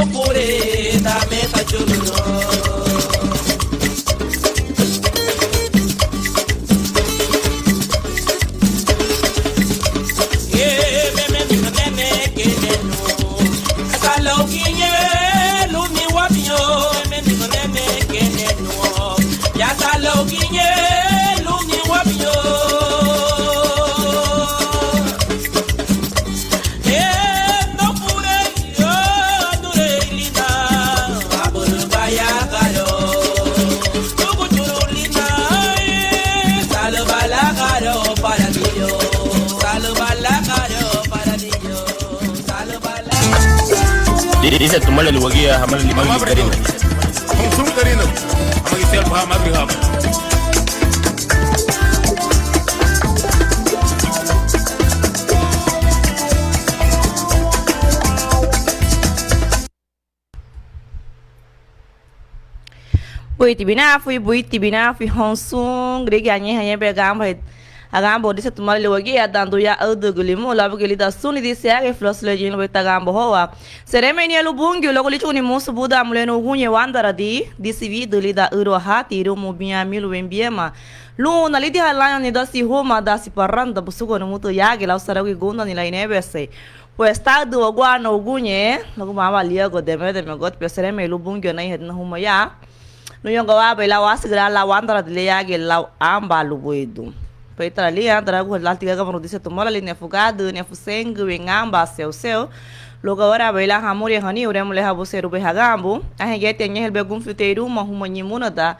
okure dame tachulo. Dice tomarle el guía a Hamar Limán y Karina. Con su Karina. Vamos a decir algo a Madrid. Buiti binafi Honsung Gregi hanya pegam agambo disse tomar ele wagi dando ya audo gulimo labu geli da suni disse age flos lejin lo tagambo hoa seremeni elu bungi logo lichu ni musu buda muleno gunye wandara disse vido li da uro hati ru mobinha milu embiema lu na lidi halanya ni da si homa da si parranda busugo no muto yage la usarawi gunda ni la inebese pues estado guano gunye logo mama liago de me got pesereme elu bungi na hedna huma ya no yonga wa bela wasgra la wandara de yage la amba lu buidu peita ali andra go la tiga como disse tomar ali ne fugado ne fusengo em amba seu logo ora bela hamuri hani ure mule habu seru be hagambu a hegete nye helbe gum futeiru ma huma nyimuna da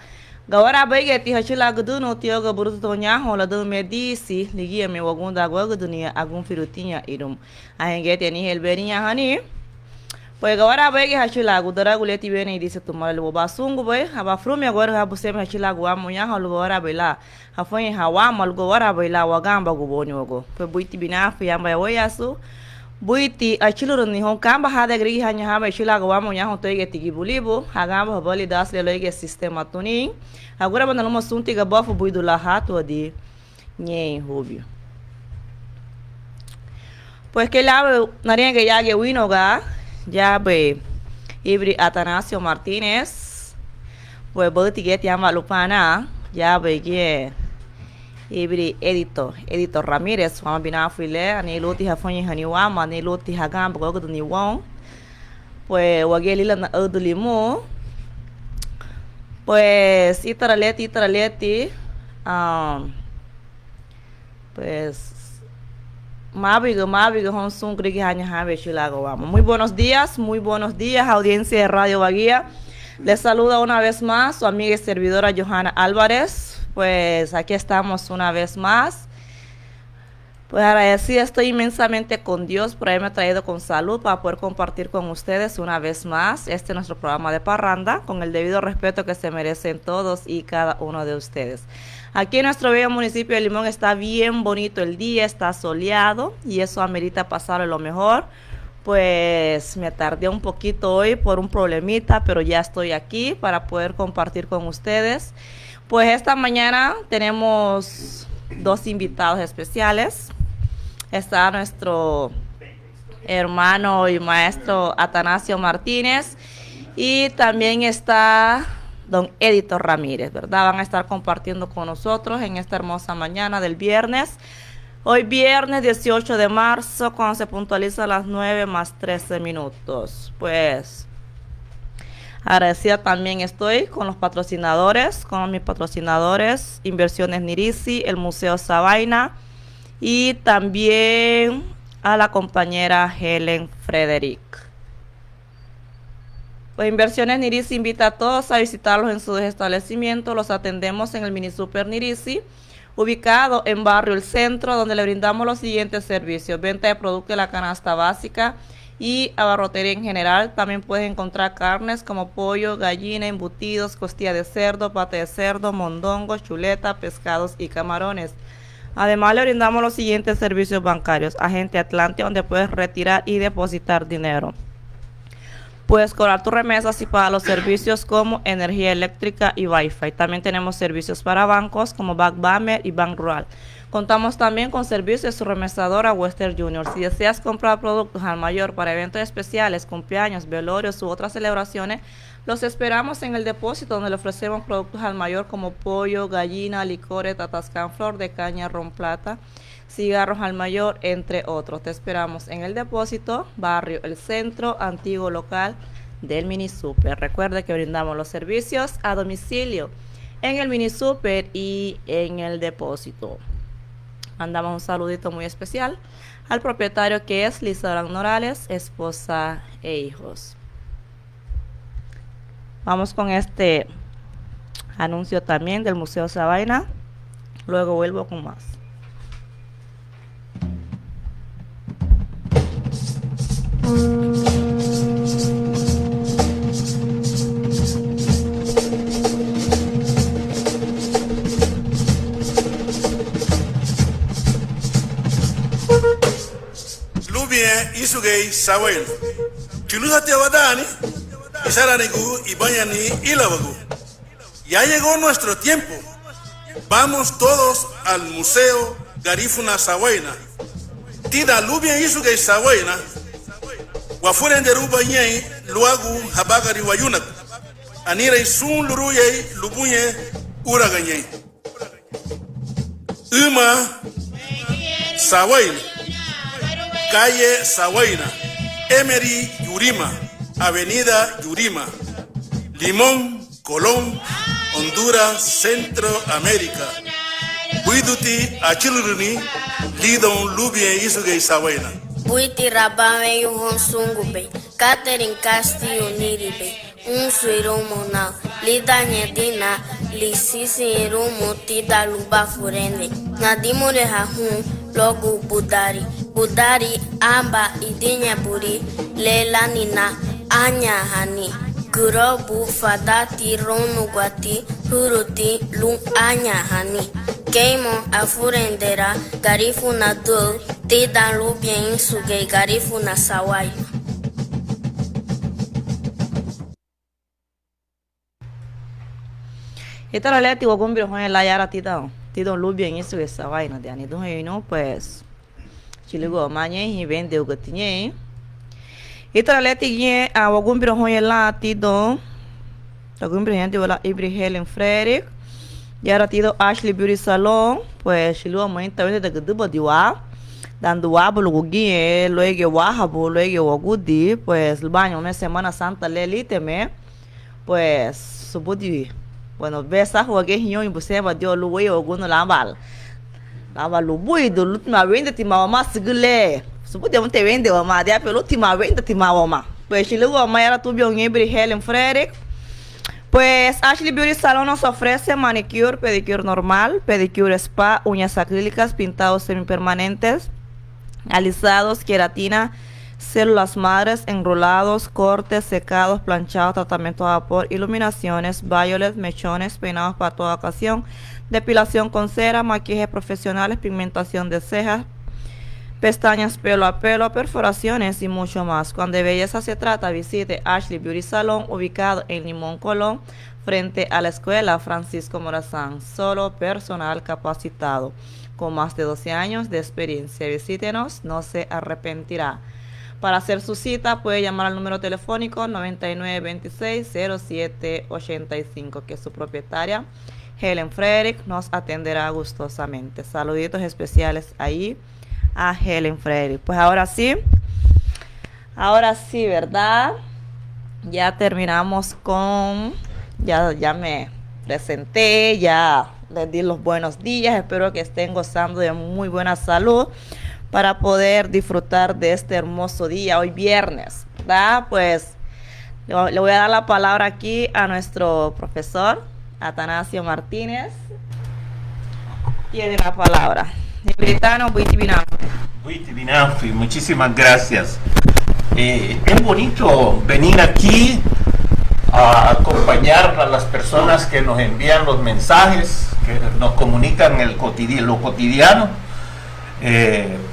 gawara baigeti hachila gudu no tioga buruto tonya hola do me disi ligia me wagunda agwa dunia agum firutinha irum a hegete ni helberinha hani pues agora vai que hachila gudara guleti bene disse tomar o basungo vai aba frume agora habu sem hachila gua amanhã agora bela hafoi hawa mal agora bela wagamba guboni ogo foi buiti binafi yamba oyasu buiti achilo ni hon kamba hada grigi hanya haba hachila gua amanhã hoto ege tigibulibo hagamba habali das lelo ege sistema tuni agora bana no assunto iga bofo buido la rato de nyen rubio pues que la naringa ya ge winoga ya be Ibri Atanasio Martínez pues boti get llama Lupana ya be que Ibri Editor Ramírez wama bina file ani loti hafonyi hani wama ani loti hagam bogo ni won pues wageli la odulimo pues itaraleti pues Mabigo, Honsun, Grigi Hanya Habe Chilago. Muy buenos días, audiencia de Radio Baguía. Les saluda una vez más su amiga y servidora Johanna Álvarez. Pues aquí estamos una vez más. Pues agradecida estoy inmensamente con Dios por haberme traído con salud para poder compartir con ustedes una vez más este nuestro programa de parranda con el debido respeto que se merecen todos y cada uno de ustedes. Aquí en nuestro bello municipio de Limón está bien bonito el día, está soleado y eso amerita pasarlo lo mejor. Pues me tardé un poquito hoy por un problemita, pero ya estoy aquí para poder compartir con ustedes. Pues esta mañana tenemos dos invitados especiales. Está nuestro hermano y maestro Atanasio Martínez y también está don Editor Ramírez, ¿verdad? Van a estar compartiendo con nosotros en esta hermosa mañana del viernes. Hoy viernes 18 de marzo, cuando se puntualiza a las 9:13. Pues agradecida también estoy con los patrocinadores, con mis patrocinadores, Inversiones Nirisi, el Museo Sabaina y también a la compañera Helen Frederick. Pues Inversiones Nirisi invita a todos a visitarlos en sus establecimientos. Los atendemos en el Mini Super Nirisi, ubicado en Barrio El Centro, donde le brindamos los siguientes servicios: venta de productos de la canasta básica y abarrotería en general. También puedes encontrar carnes como pollo, gallina, embutidos, costilla de cerdo, pata de cerdo, mondongo, chuleta, pescados y camarones. Además le brindamos los siguientes servicios bancarios: Agente Atlántida, donde puedes retirar y depositar dinero. Puedes cobrar tus remesas y pagar los servicios como energía eléctrica y Wi-Fi. También tenemos servicios para bancos como Bankbamer y Bank Rural. Contamos también con servicios de su remesadora Western Junior. Si deseas comprar productos al mayor para eventos especiales, cumpleaños, velorios u otras celebraciones, los esperamos en el depósito donde le ofrecemos productos al mayor como pollo, gallina, licores, tatascan, flor de caña, ron plata, cigarros al mayor, entre otros. Te esperamos en el depósito, barrio El Centro, antiguo local del Mini Super. Recuerde que brindamos los servicios a domicilio en el Mini Super y en el depósito. Mandamos un saludito muy especial al propietario que es Lisa Morales, esposa e hijos. Vamos con este anuncio también del Museo Sabaina. Luego vuelvo con más. Lubien isugay sawen. Chilusate wadani, isaranigu ibayani ilabagu. Ya llegó nuestro tiempo. Vamos todos al Museo Garifuna Sawaina. Tida Lubien isugay sawaina. Wafuren de ruba nyei luagu habagari wayunak. Anira isun luruyei lubunye uraganyei. Uma Sawaina. Calle Sawaina, Emery Yurima, Avenida Yurima, Limón, Colón, Honduras, Centroamérica. Buiduti Achiluruni, Lidon Lubien Isugay Sawaina. Buiti Rabame Yuhon Sungube, Catherine Castillo Niribe, un suiromo now, Lida Nyedina, Lisisi Rumo Tida Luba Furende, Nadimure Hahun, Logo Budari. Budari amba idinya buri lela nina anya hani gurobu fadati ronu guati huruti lung anya hani keimo afurendera garifuna dul tida lubien suge garifuna sawai. Esta la leti wagumbiro hone la yara tida lubien suge sawai na diani no pues chiligo manye hi vende o gatinye ita leti ye a wagumbiro hoye la tido wagumbiro yende wala Ibri Helen Frederick yara tido Ashley Beauty Salon pues chiligo manye tawende da gduba diwa dando wabo lugugie loege wahabo loege wagudi pues el baño una Semana Santa leliteme pues subudi bueno besa wage hinyo imbuseba dio luwe oguno lambal lava lubui do última venda ti mama sigule supude um te vende uma dia pelo última venda ti mama pues chile uma era tu bion Ibri Helen Frederick pues Ashley Beauty Salon nos ofrece manicure, pedicure normal, pedicure spa, uñas acrílicas, pintados semipermanentes, alisados, queratina, células madres, enrolados, cortes, secados, planchados, tratamiento a vapor, iluminaciones, violet, mechones, peinados para toda ocasión, depilación con cera, maquillaje profesionales, pigmentación de cejas, pestañas pelo a pelo, perforaciones y mucho más. Cuando de belleza se trata, visite Ashley Beauty Salon, ubicado en Limón, Colón, frente a la escuela Francisco Morazán. Solo personal capacitado, con más de 12 años de experiencia. Visítenos, no se arrepentirá. Para hacer su cita puede llamar al número telefónico 9926-0785, que es su propietaria Helen Frederick nos atenderá gustosamente. Saluditos especiales ahí a Helen Frederick. Pues ahora sí, ¿verdad? Ya terminamos con, ya me presenté, ya les di los buenos días. Espero que estén gozando de muy buena salud para poder disfrutar de este hermoso día, hoy viernes, ¿verdad? Pues le voy a dar la palabra aquí a nuestro profesor Atanasio Martínez. Tiene la palabra. En britano, Buiti Binanfi, muchísimas gracias. Es bonito venir aquí a acompañar a las personas que nos envían los mensajes, que nos comunican lo cotidiano.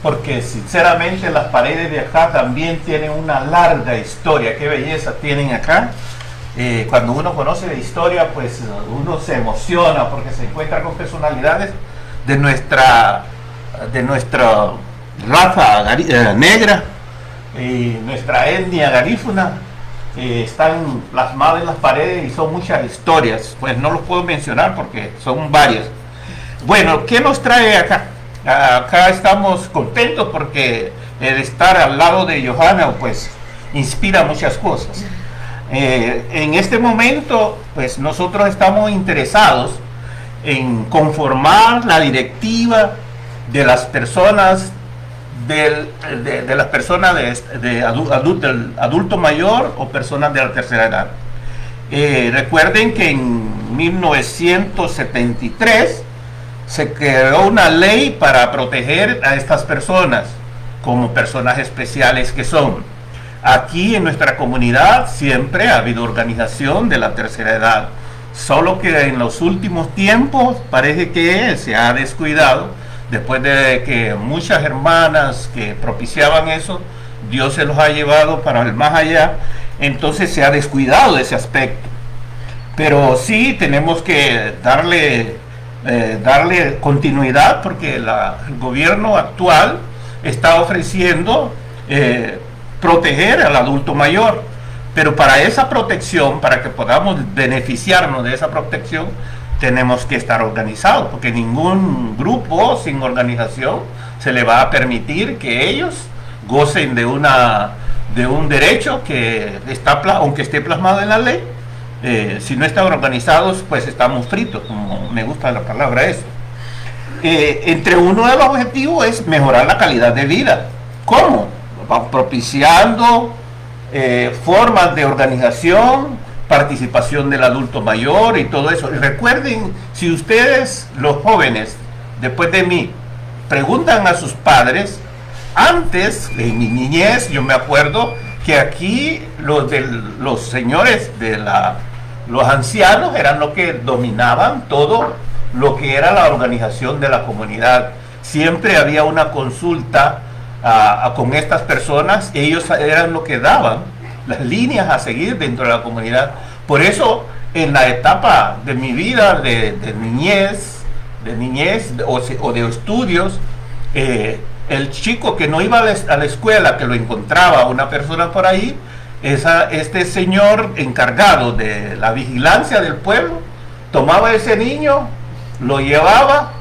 porque sinceramente las paredes de acá también tienen una larga historia. Qué belleza tienen acá. Cuando uno conoce de historia, pues uno se emociona porque se encuentra con personalidades de nuestra raza negra y nuestra etnia garífuna. Están plasmadas en las paredes y son muchas historias. Pues no los puedo mencionar porque son varias. Bueno, ¿qué nos trae acá? Acá estamos contentos porque el estar al lado de Johanna pues inspira muchas cosas. En este momento pues nosotros estamos interesados en conformar la directiva de las personas del adulto mayor o personas de la tercera edad. Recuerden que en 1973 se creó una ley para proteger a estas personas como personas especiales que son. Aquí en nuestra comunidad siempre ha habido organización de la tercera edad, solo que en los últimos tiempos parece que se ha descuidado. Después de que muchas hermanas que propiciaban eso, Dios se los ha llevado para el más allá, entonces se ha descuidado ese aspecto. Pero sí tenemos que darle continuidad porque el gobierno actual está ofreciendo proteger al adulto mayor, pero para esa protección, para que podamos beneficiarnos de esa protección, tenemos que estar organizados, porque ningún grupo sin organización se le va a permitir que ellos gocen de un derecho que está, aunque esté plasmado en la ley. Si no están organizados, pues estamos fritos, como me gusta la palabra eso. Entre uno de los objetivos es mejorar la calidad de vida. ¿Cómo? Propiciando formas de organización, participación del adulto mayor y todo eso. Y recuerden, si ustedes, los jóvenes, después de mí, preguntan a sus padres, antes, en mi niñez, yo me acuerdo que aquí los señores los ancianos eran los que dominaban todo lo que era la organización de la comunidad. Siempre había una consulta con estas personas, ellos eran los que daban las líneas a seguir dentro de la comunidad. Por eso, en la etapa de mi vida de niñez o de estudios, el chico que no iba a la escuela, que lo encontraba una persona por ahí, este señor encargado de la vigilancia del pueblo, tomaba a ese niño, lo llevaba,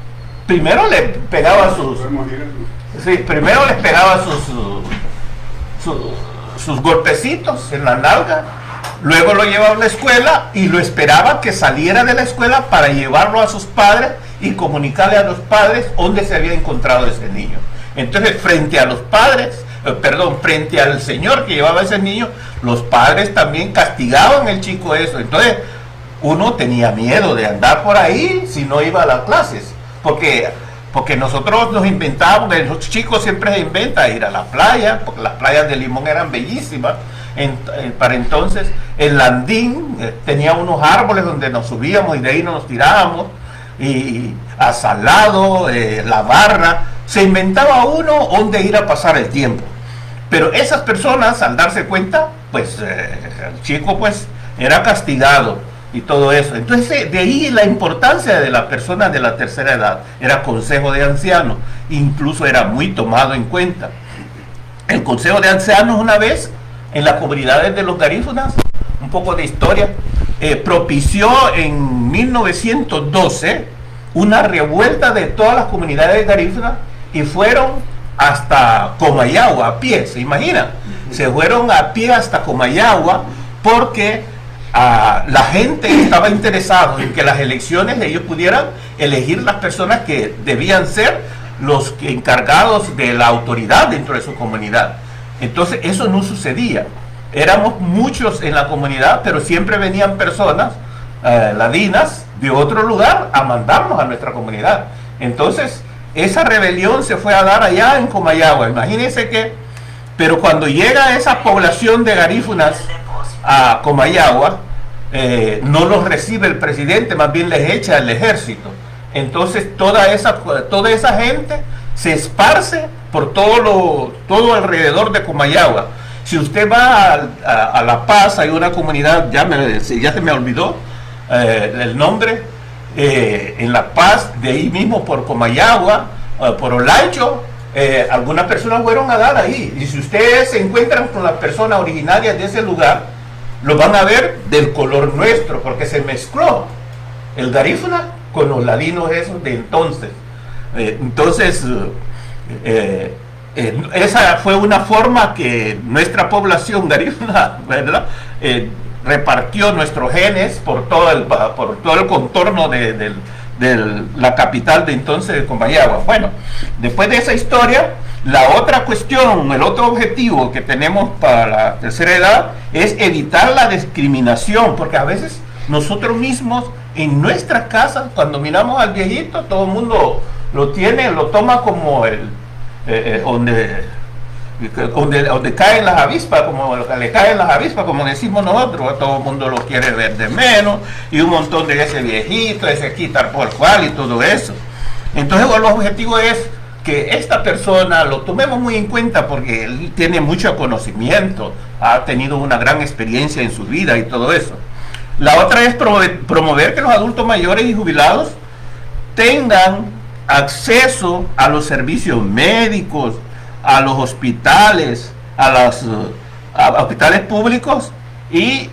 primero le pegaba sus golpecitos en la nalga, luego lo llevaba a la escuela y lo esperaba que saliera de la escuela para llevarlo a sus padres y comunicarle a los padres dónde se había encontrado ese niño. Entonces, frente a los padres, frente al señor que llevaba a ese niño, los padres también castigaban al chico eso. Entonces, uno tenía miedo de andar por ahí si no iba a las clases, porque nosotros nos inventábamos, los chicos siempre se inventan ir a la playa, porque las playas de Limón eran bellísimas. Para entonces el landín tenía unos árboles donde nos subíamos y de ahí nos tirábamos, y a Salado, la barra, se inventaba uno donde ir a pasar el tiempo. Pero esas personas, al darse cuenta, pues el chico pues era castigado y todo eso. Entonces de ahí la importancia de la persona de la tercera edad. Era consejo de ancianos, incluso era muy tomado en cuenta. El consejo de ancianos, una vez en las comunidades de los garífunas, un poco de historia, propició en 1912 una revuelta de todas las comunidades garífunas y fueron hasta Comayagua a pie. ¿Se imaginan? Se fueron a pie hasta Comayagua porque la gente estaba interesada en que las elecciones ellos pudieran elegir las personas que debían ser los encargados de la autoridad dentro de su comunidad. Entonces eso no sucedía. Éramos muchos en la comunidad, pero siempre venían personas ladinas de otro lugar a mandarnos a nuestra comunidad. Entonces esa rebelión se fue a dar allá en Comayagua. Imagínense que, pero cuando llega esa población de garífunas a Comayagua, no los recibe el presidente, más bien les echa el ejército. Entonces toda esa gente se esparce por todo alrededor de Comayagua. Si usted va a La Paz, hay una comunidad, ya se me olvidó el nombre, en La Paz, de ahí mismo por Comayagua, por Olancho, algunas personas fueron a dar ahí. Y si ustedes se encuentran con las personas originarias de ese lugar, lo van a ver del color nuestro, porque se mezcló el garífuna con los ladinos esos de entonces. Esa fue una forma que nuestra población garífuna, ¿verdad?, repartió nuestros genes por todo el contorno de la capital de entonces, de Comayagua. Bueno, después de esa historia, la otra cuestión, el otro objetivo que tenemos para la tercera edad es evitar la discriminación, porque a veces nosotros mismos en nuestras casas, cuando miramos al viejito, todo el mundo lo toma como donde caen las avispas, como le caen las avispas, como decimos nosotros. Todo el mundo lo quiere ver de menos, y un montón de ese viejito, ese quitar por cual y todo eso. Entonces, el objetivo es que esta persona lo tomemos muy en cuenta, porque él tiene mucho conocimiento, ha tenido una gran experiencia en su vida y todo eso. La otra es promover que los adultos mayores y jubilados tengan acceso a los servicios médicos, a los hospitales, a los hospitales públicos y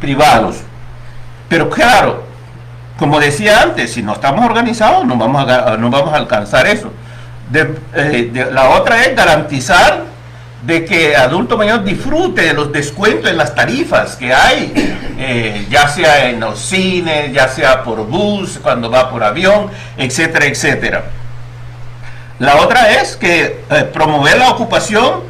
privados. Pero claro, como decía antes, si no estamos organizados no vamos a alcanzar eso. La otra es garantizar de que adulto mayor disfrute de los descuentos en las tarifas que hay, ya sea en los cines, ya sea por bus, cuando va por avión, etcétera, etcétera. La otra es que promover la ocupación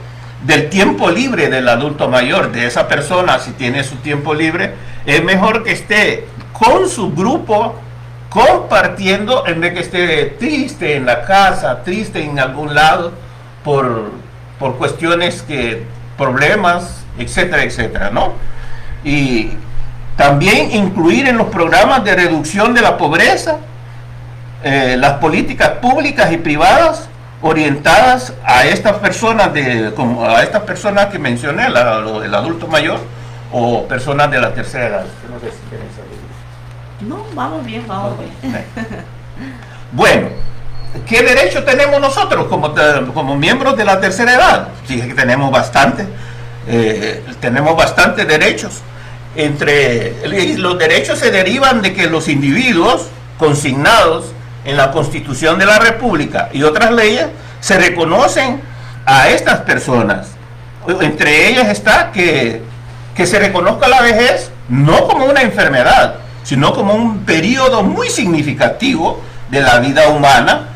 del tiempo libre del adulto mayor, de esa persona. Si tiene su tiempo libre, es mejor que esté con su grupo compartiendo, en vez que esté triste en la casa, triste en algún lado por cuestiones problemas, etcétera, etcétera, ¿no? Y también incluir en los programas de reducción de la pobreza las políticas públicas y privadas orientadas a estas personas que mencioné, el adulto mayor o personas de la tercera edad. No sé si quieren saber. No, vamos bien. Bueno, ¿qué derecho tenemos nosotros como miembros de la tercera edad? Sí, que tenemos bastantes derechos. Los derechos se derivan de que los individuos consignados en la Constitución de la República y otras leyes se reconocen a estas personas. Entre ellas está que se reconozca la vejez no como una enfermedad, sino como un periodo muy significativo de la vida humana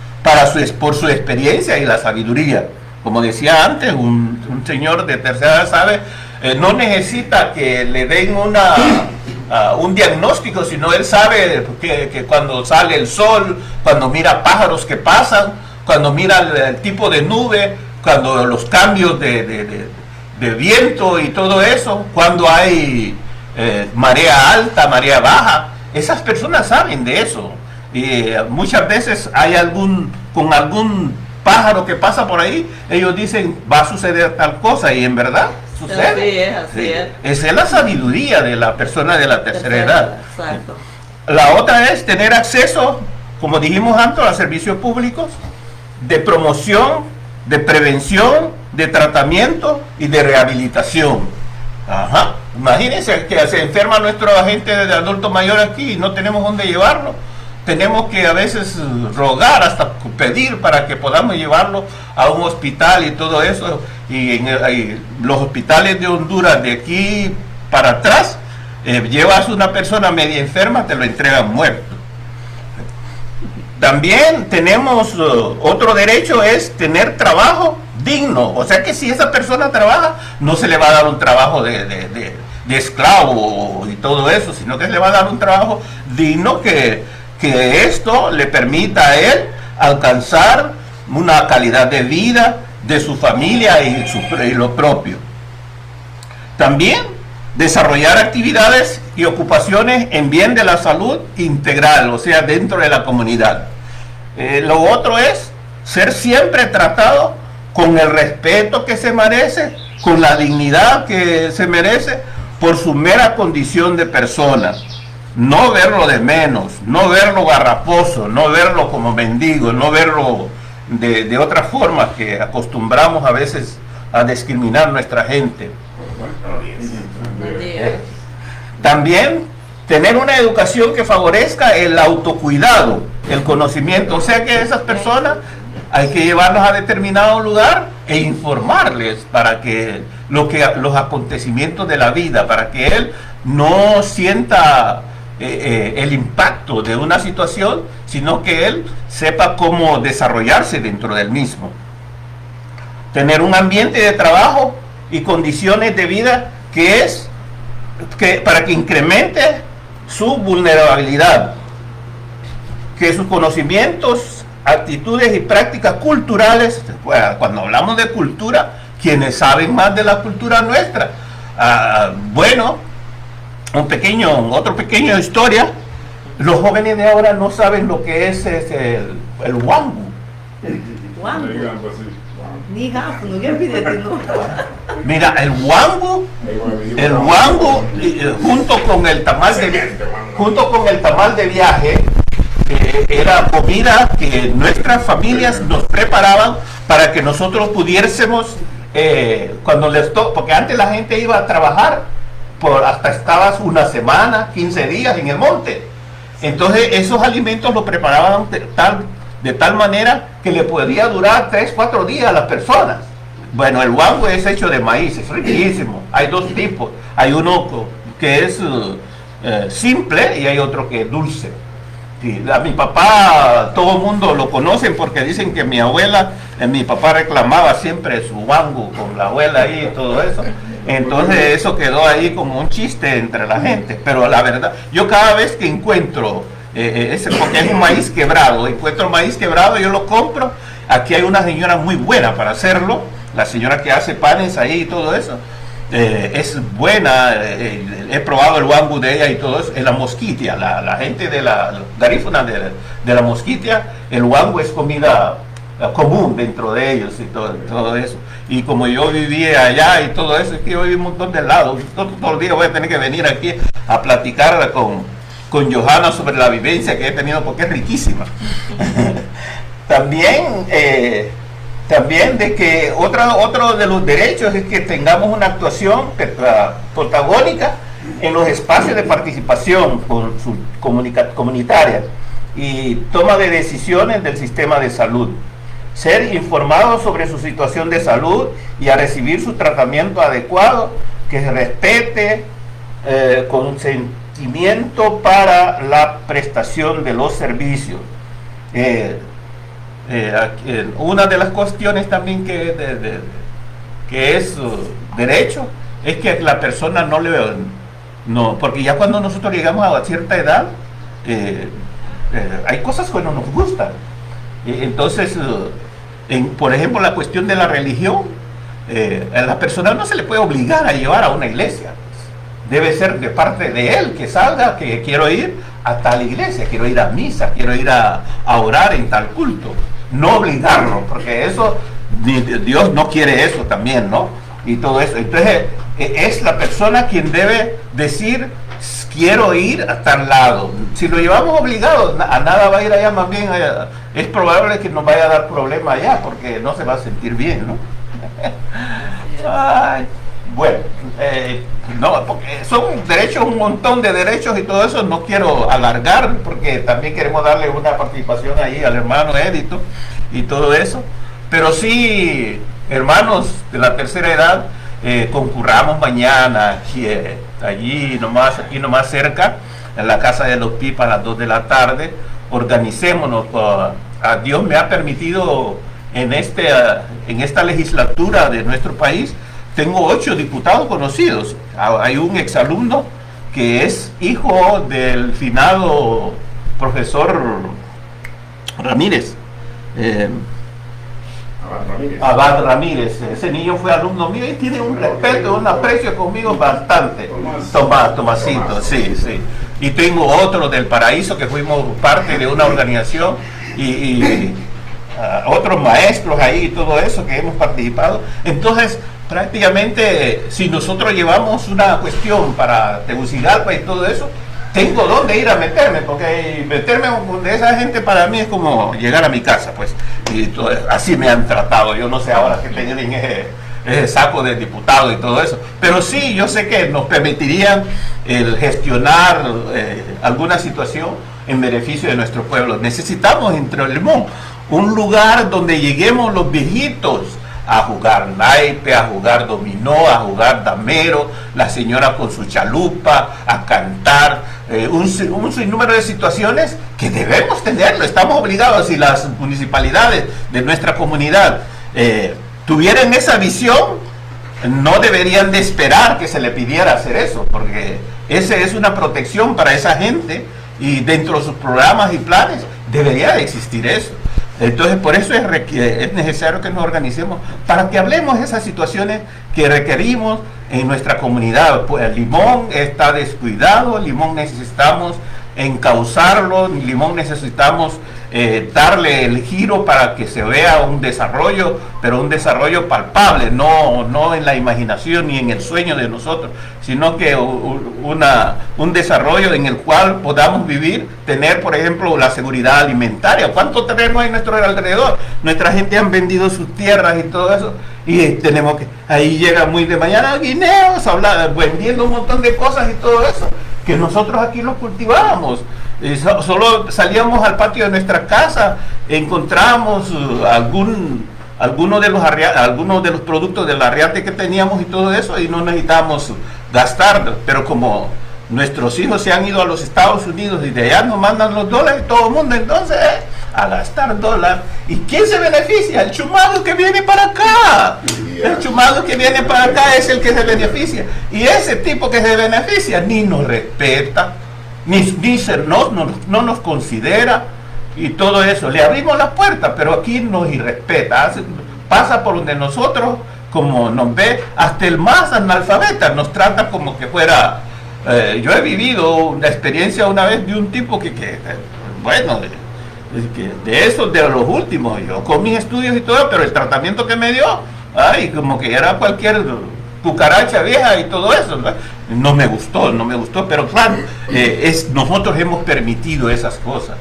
por su experiencia y la sabiduría. Como decía antes, un señor de tercera edad sabe, no necesita que le den un diagnóstico, sino él sabe que cuando sale el sol, cuando mira pájaros que pasan, cuando mira el tipo de nube, cuando los cambios de viento y todo eso, cuando hay marea alta, marea baja, esas personas saben de eso. Y muchas veces hay con algún pájaro que pasa por ahí, ellos dicen va a suceder tal cosa, y en verdad sucede. Así es. Esa es la sabiduría de la persona de la tercera edad. Exacto. La otra es tener acceso, como dijimos antes, a servicios públicos de promoción, de prevención, de tratamiento y de rehabilitación. Ajá. Imagínense que se enferma nuestro agente de adulto mayor aquí y no tenemos dónde llevarlo. Tenemos que a veces rogar, hasta pedir para que podamos llevarlo a un hospital y todo eso. Y los hospitales de Honduras, de aquí para atrás, llevas una persona media enferma, te lo entregan muerto. También tenemos otro derecho, es tener trabajo digno. O sea que si esa persona trabaja, no se le va a dar un trabajo de esclavo y todo eso, sino que se le va a dar un trabajo digno que esto le permita a él alcanzar una calidad de vida de su familia y lo propio. También desarrollar actividades y ocupaciones en bien de la salud integral, o sea, dentro de la comunidad. Lo otro es ser siempre tratado con el respeto que se merece, con la dignidad que se merece, por su mera condición de persona. No verlo de menos, no verlo garraposo, no verlo como mendigo, no verlo de otra forma que acostumbramos a veces a discriminar nuestra gente. También tener una educación que favorezca el autocuidado, el conocimiento, o sea que esas personas hay que llevarlos a determinado lugar e informarles para que los acontecimientos de la vida, para que él no sienta el impacto de una situación, sino que él sepa cómo desarrollarse dentro del mismo. Tener un ambiente de trabajo y condiciones de vida para que incremente su vulnerabilidad, que sus conocimientos, actitudes y prácticas culturales, cuando hablamos de cultura, quienes saben más de la cultura nuestra, bueno, otro pequeño historia, los jóvenes de ahora no saben lo que es el wangu. Mira, el wangu, junto con el tamal de viaje, era comida que nuestras familias nos preparaban para que nosotros pudiésemos, porque antes la gente iba a trabajar, hasta estabas una semana, 15 días en el monte. Entonces esos alimentos los preparaban de tal manera que le podía durar 3-4 días a las personas. Bueno, el wangu es hecho de maíz, es riquísimo. Hay dos tipos. Hay uno que es simple y hay otro que es dulce. Sí, a mi papá todo el mundo lo conocen porque dicen que mi papá reclamaba siempre su wangu con la abuela ahí y todo eso. Entonces eso quedó ahí como un chiste entre la gente. Pero la verdad, yo cada vez que encuentro porque es un maíz quebrado, encuentro maíz quebrado, yo lo compro. Aquí hay una señora muy buena para hacerlo, la señora que hace panes ahí y todo eso. Es buena, he probado el wangu de ella y todo eso. En la Mosquitia, la gente de la garífuna de la Mosquitia, el wangu es comida común dentro de ellos y todo eso. Y como yo vivía allá y todo eso, es que yo viví un montón de lados. Todos los días voy a tener que venir aquí a platicar con Johanna sobre la vivencia que he tenido, porque es riquísima. También de que otro de los derechos es que tengamos una actuación protagónica en los espacios de participación comunitaria y toma de decisiones del sistema de salud. Ser informados sobre su situación de salud y a recibir su tratamiento adecuado, que se respete, consentimiento para la prestación de los servicios. Una de las cuestiones también que es derecho es que la persona no, porque ya cuando nosotros llegamos a cierta edad, hay cosas que no nos gustan. Entonces, por ejemplo, la cuestión de la religión, a la persona no se le puede obligar a llevar a una iglesia. Debe ser de parte de él que salga, que quiero ir a tal iglesia, quiero ir a misa, quiero ir a orar en tal culto. No obligarlo, porque eso, Dios no quiere eso también, ¿no? Y todo eso. Entonces, es la persona quien debe decir, quiero ir a tal lado. Si lo llevamos obligado, a nada va a ir allá, más bien es probable que nos vaya a dar problema allá, porque no se va a sentir bien, ¿no? Ay, bueno, no, porque son derechos, un montón de derechos y todo eso. No quiero alargar, porque también queremos darle una participación ahí al hermano Edito y todo eso. Pero sí, hermanos de la tercera edad, concurramos mañana aquí nomás cerca, en la casa de los Pipas a las 2 de la tarde. Organicémonos. Dios me ha permitido en esta legislatura de nuestro país, tengo 8 diputados conocidos. Hay un exalumno que es hijo del finado profesor Ramírez. Abad Ramírez. Ese niño fue alumno mío y tiene un respeto, un aprecio conmigo bastante. Tomasito, sí. Y tengo otro del Paraíso que fuimos parte de una organización y otros maestros ahí y todo eso que hemos participado. Entonces, prácticamente, si nosotros llevamos una cuestión para Tegucigalpa y todo eso, tengo dónde ir a meterme, porque meterme con esa gente para mí es como llegar a mi casa, pues. Y todo, así me han tratado. Yo no sé ahora que tienen ese saco de diputado y todo eso. Pero sí, yo sé que nos permitirían el gestionar alguna situación en beneficio de nuestro pueblo. Necesitamos en Limón un lugar donde lleguemos los viejitos a jugar naipe, a jugar dominó, a jugar damero, la señora con su chalupa, a cantar, un sinnúmero de situaciones que debemos tenerlo, estamos obligados. Si las municipalidades de nuestra comunidad tuvieran esa visión, no deberían de esperar que se le pidiera hacer eso, porque esa es una protección para esa gente y dentro de sus programas y planes debería de existir eso. Entonces, por eso es necesario que nos organicemos para que hablemos de esas situaciones que requerimos en nuestra comunidad. Pues Limón está descuidado, Limón necesitamos encauzarlo, Limón necesitamos darle el giro para que se vea un desarrollo, pero un desarrollo palpable, no en la imaginación ni en el sueño de nosotros, sino que un desarrollo en el cual podamos vivir, tener, por ejemplo, la seguridad alimentaria. ¿Cuánto terreno hay en nuestro alrededor? Nuestra gente han vendido sus tierras y todo eso, y tenemos que, ahí llega muy de mañana guineos, vendiendo un montón de cosas y todo eso, que nosotros aquí los cultivábamos. Solo salíamos al patio de nuestra casa, encontramos algunos de los productos del arriate que teníamos y todo eso, y no necesitábamos gastar. Pero como nuestros hijos se han ido a los Estados Unidos y de allá nos mandan los dólares, todo el mundo entonces a gastar dólar. ¿Y quién se beneficia? El chumado que viene para acá. El chumado que viene para acá es el que se beneficia. Y ese tipo que se beneficia ni nos respeta, no nos considera y todo eso. Le abrimos la puerta, pero aquí nos irrespeta. Pasa por donde nosotros, como nos ve, hasta el más analfabeta nos trata como que fuera... yo he vivido una experiencia una vez de un tipo bueno, de esos, de los últimos, yo con mis estudios y todo, pero el tratamiento que me dio, ay, como que era cualquier cucaracha vieja y todo eso, ¿no? No me gustó, pero claro, nosotros hemos permitido esas cosas.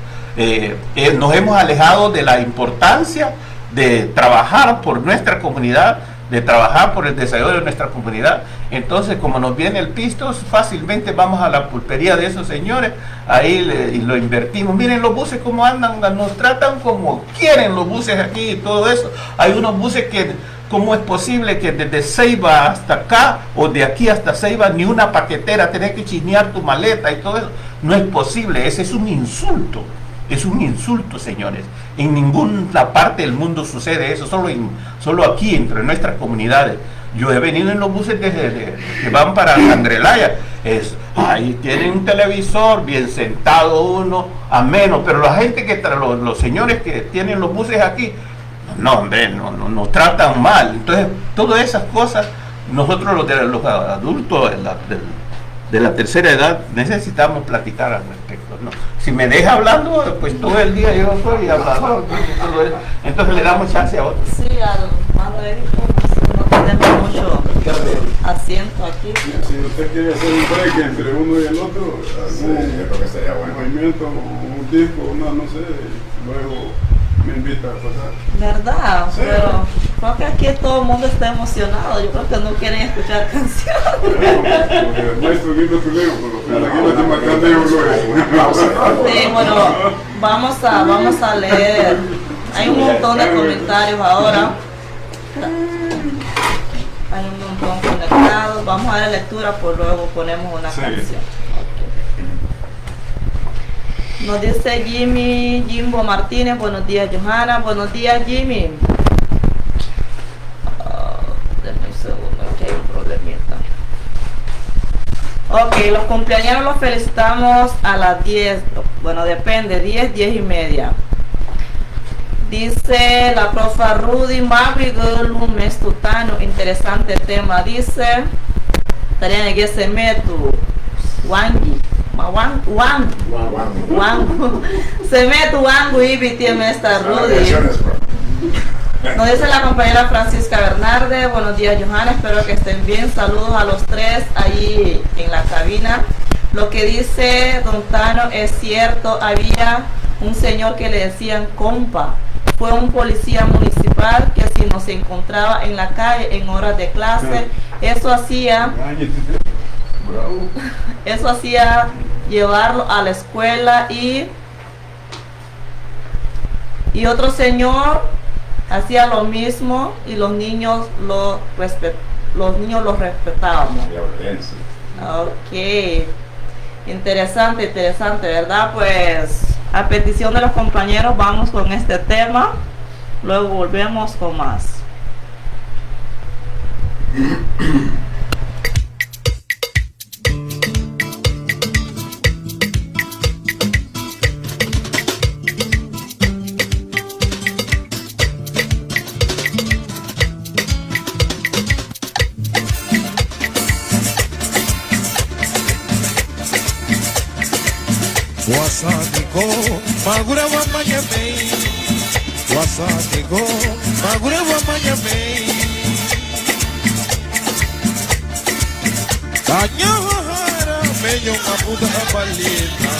Nos hemos alejado de la importancia de trabajar por nuestra comunidad, de trabajar por el desarrollo de nuestra comunidad. Entonces, como nos viene el pisto, fácilmente vamos a la pulpería de esos señores, ahí y lo invertimos. Miren los buses cómo andan, nos tratan como quieren los buses aquí y todo eso. Hay unos buses que, ¿cómo es posible que desde Ceiba hasta acá, o de aquí hasta Ceiba, ni una paquetera, tenés que chisnear tu maleta y todo eso? No es posible, ese es un insulto. Es un insulto, señores. En ninguna parte del mundo sucede eso, solo aquí, entre nuestras comunidades. Yo he venido en los buses que van para Cangrelaya. Ahí tienen un televisor, bien sentado uno, ameno. Pero la gente los señores que tienen los buses aquí, no, hombre, nos tratan mal. Entonces, todas esas cosas, nosotros los adultos de la tercera edad necesitamos platicar al respecto, ¿no? Si me deja hablando, pues todo el día yo soy hablador, entonces le damos chance a otros. Sí, Manuel, no tenemos mucho asiento aquí. Si usted quiere hacer un break entre uno y el otro, sí, yo creo que sería bueno. Movimiento, un disco, no sé, luego me invita a pasar. ¿Verdad? Sí. Pero creo que aquí todo el mundo está emocionado. Yo creo que no quieren escuchar canciones. Porque el maestro Guido Tuleo, por lo que aquí no te matan de uno. Sí, bueno, vamos a leer. Hay un montón de comentarios ahora. Hay un montón conectados. Vamos a dar lectura, por luego ponemos una canción. Nos dice Jimbo Martínez, buenos días Johanna, buenos días Jimmy. Denme un segundo, que hay un problemita. Ok, los cumpleaños los felicitamos a las 10, bueno depende, 10 y media. Dice la profa Rudy, Mavi un mes tutano, interesante tema, dice, estarían en ese método, Wangi. Wangu. Se mete Wangu y tiene esta Rudy. Nos dice la compañera Francisca Bernardes, buenos días Johanna, espero que estén bien, saludos a los tres ahí en la cabina. Lo que dice don Tano es cierto, había un señor que le decían compa, fue un policía municipal que si nos encontraba en la calle en horas de clase, eso hacía llevarlo a la escuela y otro señor hacía lo mismo y los niños lo respetábamos. Ok, interesante, ¿verdad? Pues a petición de los compañeros vamos con este tema, luego volvemos con más. Wasatiko, magura wa mayamei. Wasatiko, magura wa mayamei. Anyahara, meyo kaputa balita.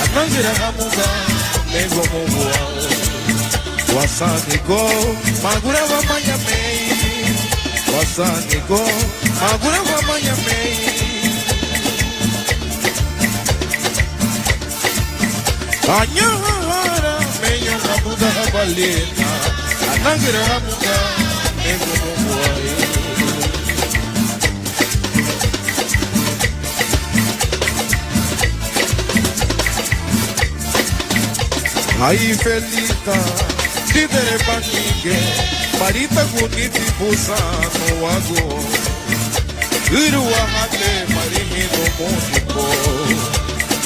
Anangira hamuga, nego mobuao. Wasatiko, magura wa mayamei. Wasatiko, magura wa mayamei. Anyahara, meyo kaputa balita. Anangira hamuga, nego mobuao. Ay felita, lidere panike, marita kuniti pusano wago. Irua hate marimido moniko.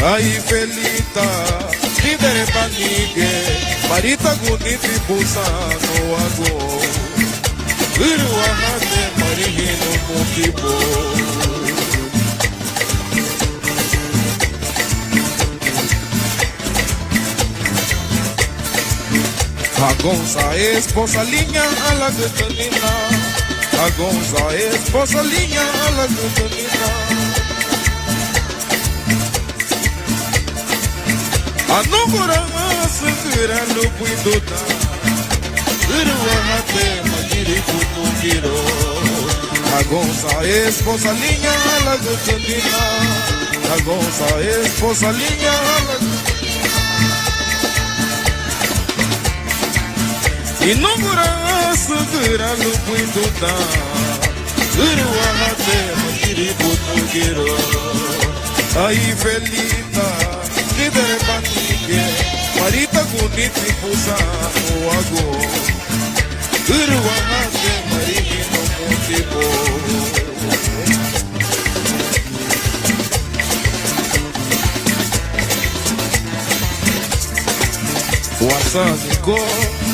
Ay felita, lidere panike, marita kuniti pusano wago. Irua hate marimido moniko. Agonza esposa liña a la gutanina. Agonza esposa liña a la gutanina. Anugura segura lo puidota. Irwahate magiri kutungiro. Agonza esposa liña a la gutanina. Agonza esposa liña a la gutanina. Y no mura segura lo puidota. Irwahate magiri kutungiro. Ay felita, lidere panike, marita kuniti pusano wago. Irwahate marino motivo. Wasaniko,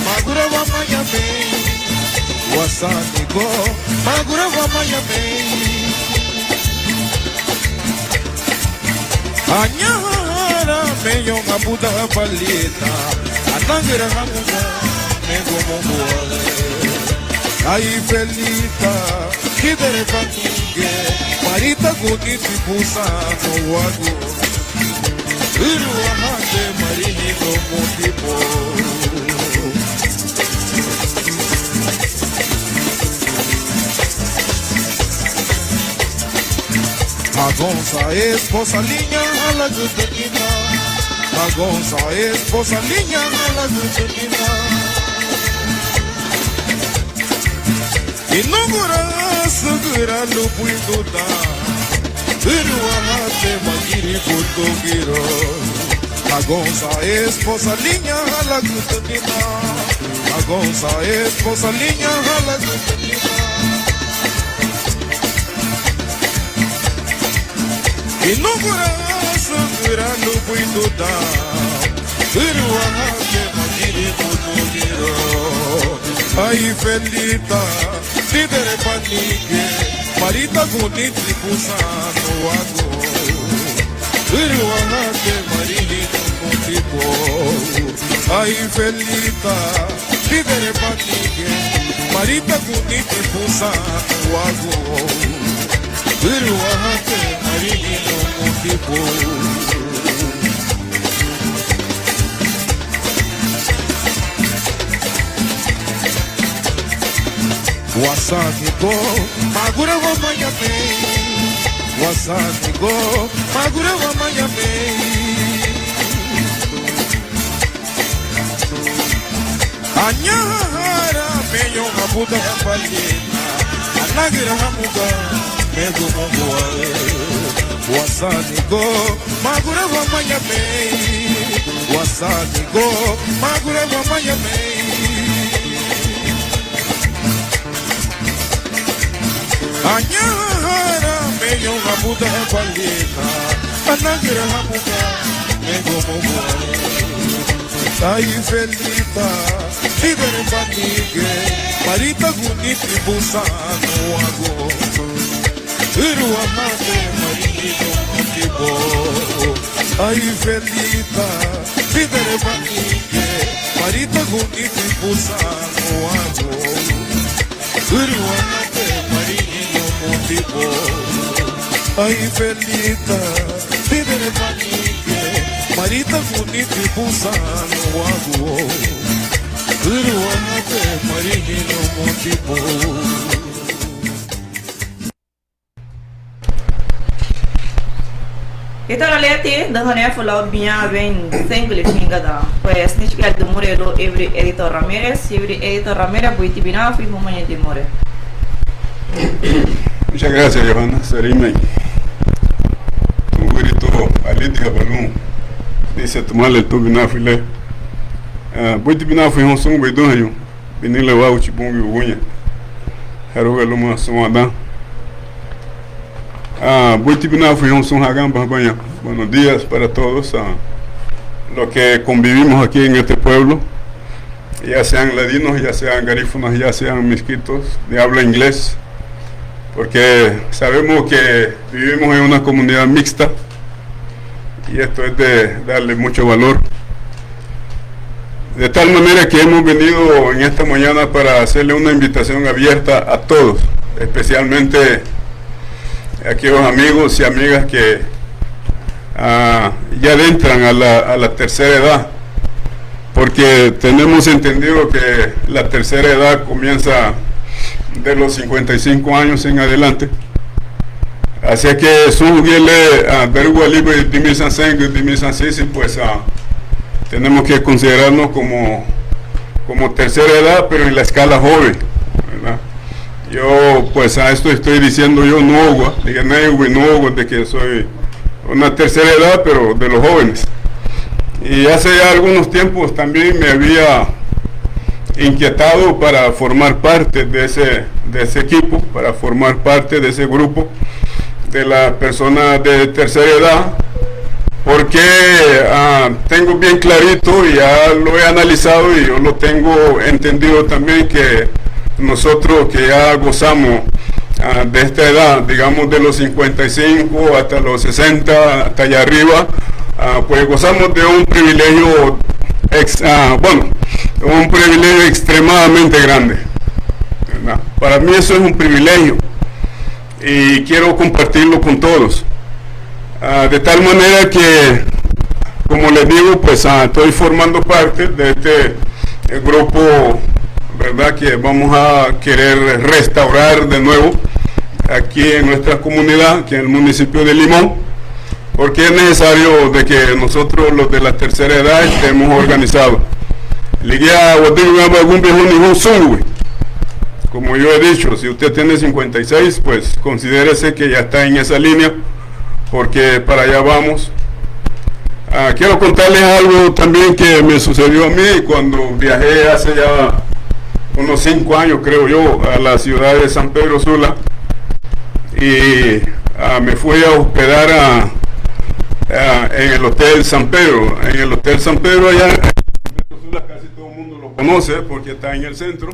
magura wa mayamei. Wasaniko, magura wa mayamei. Anyahara, meyo ngaputa palita. Anangira hamuga, nego mobuale. Ay felita, lidere panike, marita kuniti pusano wago. Irwahate marino motivo. Agonza esposa liña a la gutanina. Agonza esposa liña a la gutanina. Y no mura segura lo puidota. Irwahate magiri kutungiro. Agonza esposa liña a la gutanina. Agonza esposa liña a la gutanina. Y no mura segura lo puidota. Irwahate magiri kutungiro. Ay felita, lidere panike, marita kuniti pusano wago. Irwahate marino motivo. Ay felita, Tidere Panike, Marita Kuniti Pusa, Wago, Viruahate, Marino Mutipo. Wasanigo, Magura wa Mayame. Wasanigo, Magura wa Mayame. Anyahara, meyo mabuda ya palina. Anagira hamuga, mego mongwa. Wasanigo, Magura wa Mayame. Wasanigo, Magura wa Mayame. Anyahara, meyo mabuda ya palina. Anagira hamuga, mego mongwa. Ay felita, Tidere Panike, Marita Kuniti Busano Wago, Iruamate Marino Motivo. Ay felita, Tidere Panike, Marita Kuniti Busano Wago, Iruamate Marino Motivo. Ay felita, Tidere Panike, Marita Kuniti Busano Wago, Iruamate Marino Motivo. Então, a leite da Rania falou bem bem sempre fingada. Pois, nisso que do Morelo, every editor Ramirez, Buiti Binafi, Romania de More. Muchas gracias, Johanna. Serime. Un grito aliti Jabalum. Dice tomarle tu binafile. Buiti Binafi es un son beidonho. Vinile wa uchibungi ugunya. Haroga luma somada. Buiti Binafi es un son hagamba baña. Buenos días para todos los que convivimos aquí en este pueblo, ya sean ladinos, ya sean garífunos, ya sean misquitos de habla inglés, porque sabemos que vivimos en una comunidad mixta y esto es de darle mucho valor. De tal manera que hemos venido en esta mañana para hacerle una invitación abierta a todos, especialmente a aquellos amigos y amigas que ya entran a la tercera edad, porque tenemos entendido que la tercera edad comienza de los 55 años en adelante. Así que son libre pues tenemos que considerarnos como tercera edad, pero en la escala joven, ¿verdad? Yo pues a esto estoy diciendo yo no de que soy una tercera edad, pero de los jóvenes. Y hace ya algunos tiempos también me había inquietado para formar parte de ese equipo, para formar parte de ese grupo de las personas de tercera edad, porque tengo bien clarito y ya lo he analizado y yo lo tengo entendido también que nosotros que ya gozamos de esta edad, digamos de los 55 hasta los 60, hasta allá arriba, pues gozamos de un privilegio, un privilegio extremadamente grande, ¿verdad? Para mí eso es un privilegio y quiero compartirlo con todos, de tal manera que, como les digo, pues estoy formando parte de este grupo, ¿verdad? Que vamos a querer restaurar de nuevo aquí en nuestra comunidad, aquí en el municipio de Limón, porque es necesario de que nosotros los de la tercera edad estemos organizados. Como yo he dicho, si usted tiene 56, pues considérese que ya está en esa línea, porque para allá vamos. Quiero contarles algo también que me sucedió a mí cuando viajé hace ya unos 5 años, creo yo, a la ciudad de San Pedro Sula, y me fui a hospedar en el Hotel San Pedro. En el Hotel San Pedro allá en Pedro Sula casi todo el mundo lo conoce porque está en el centro,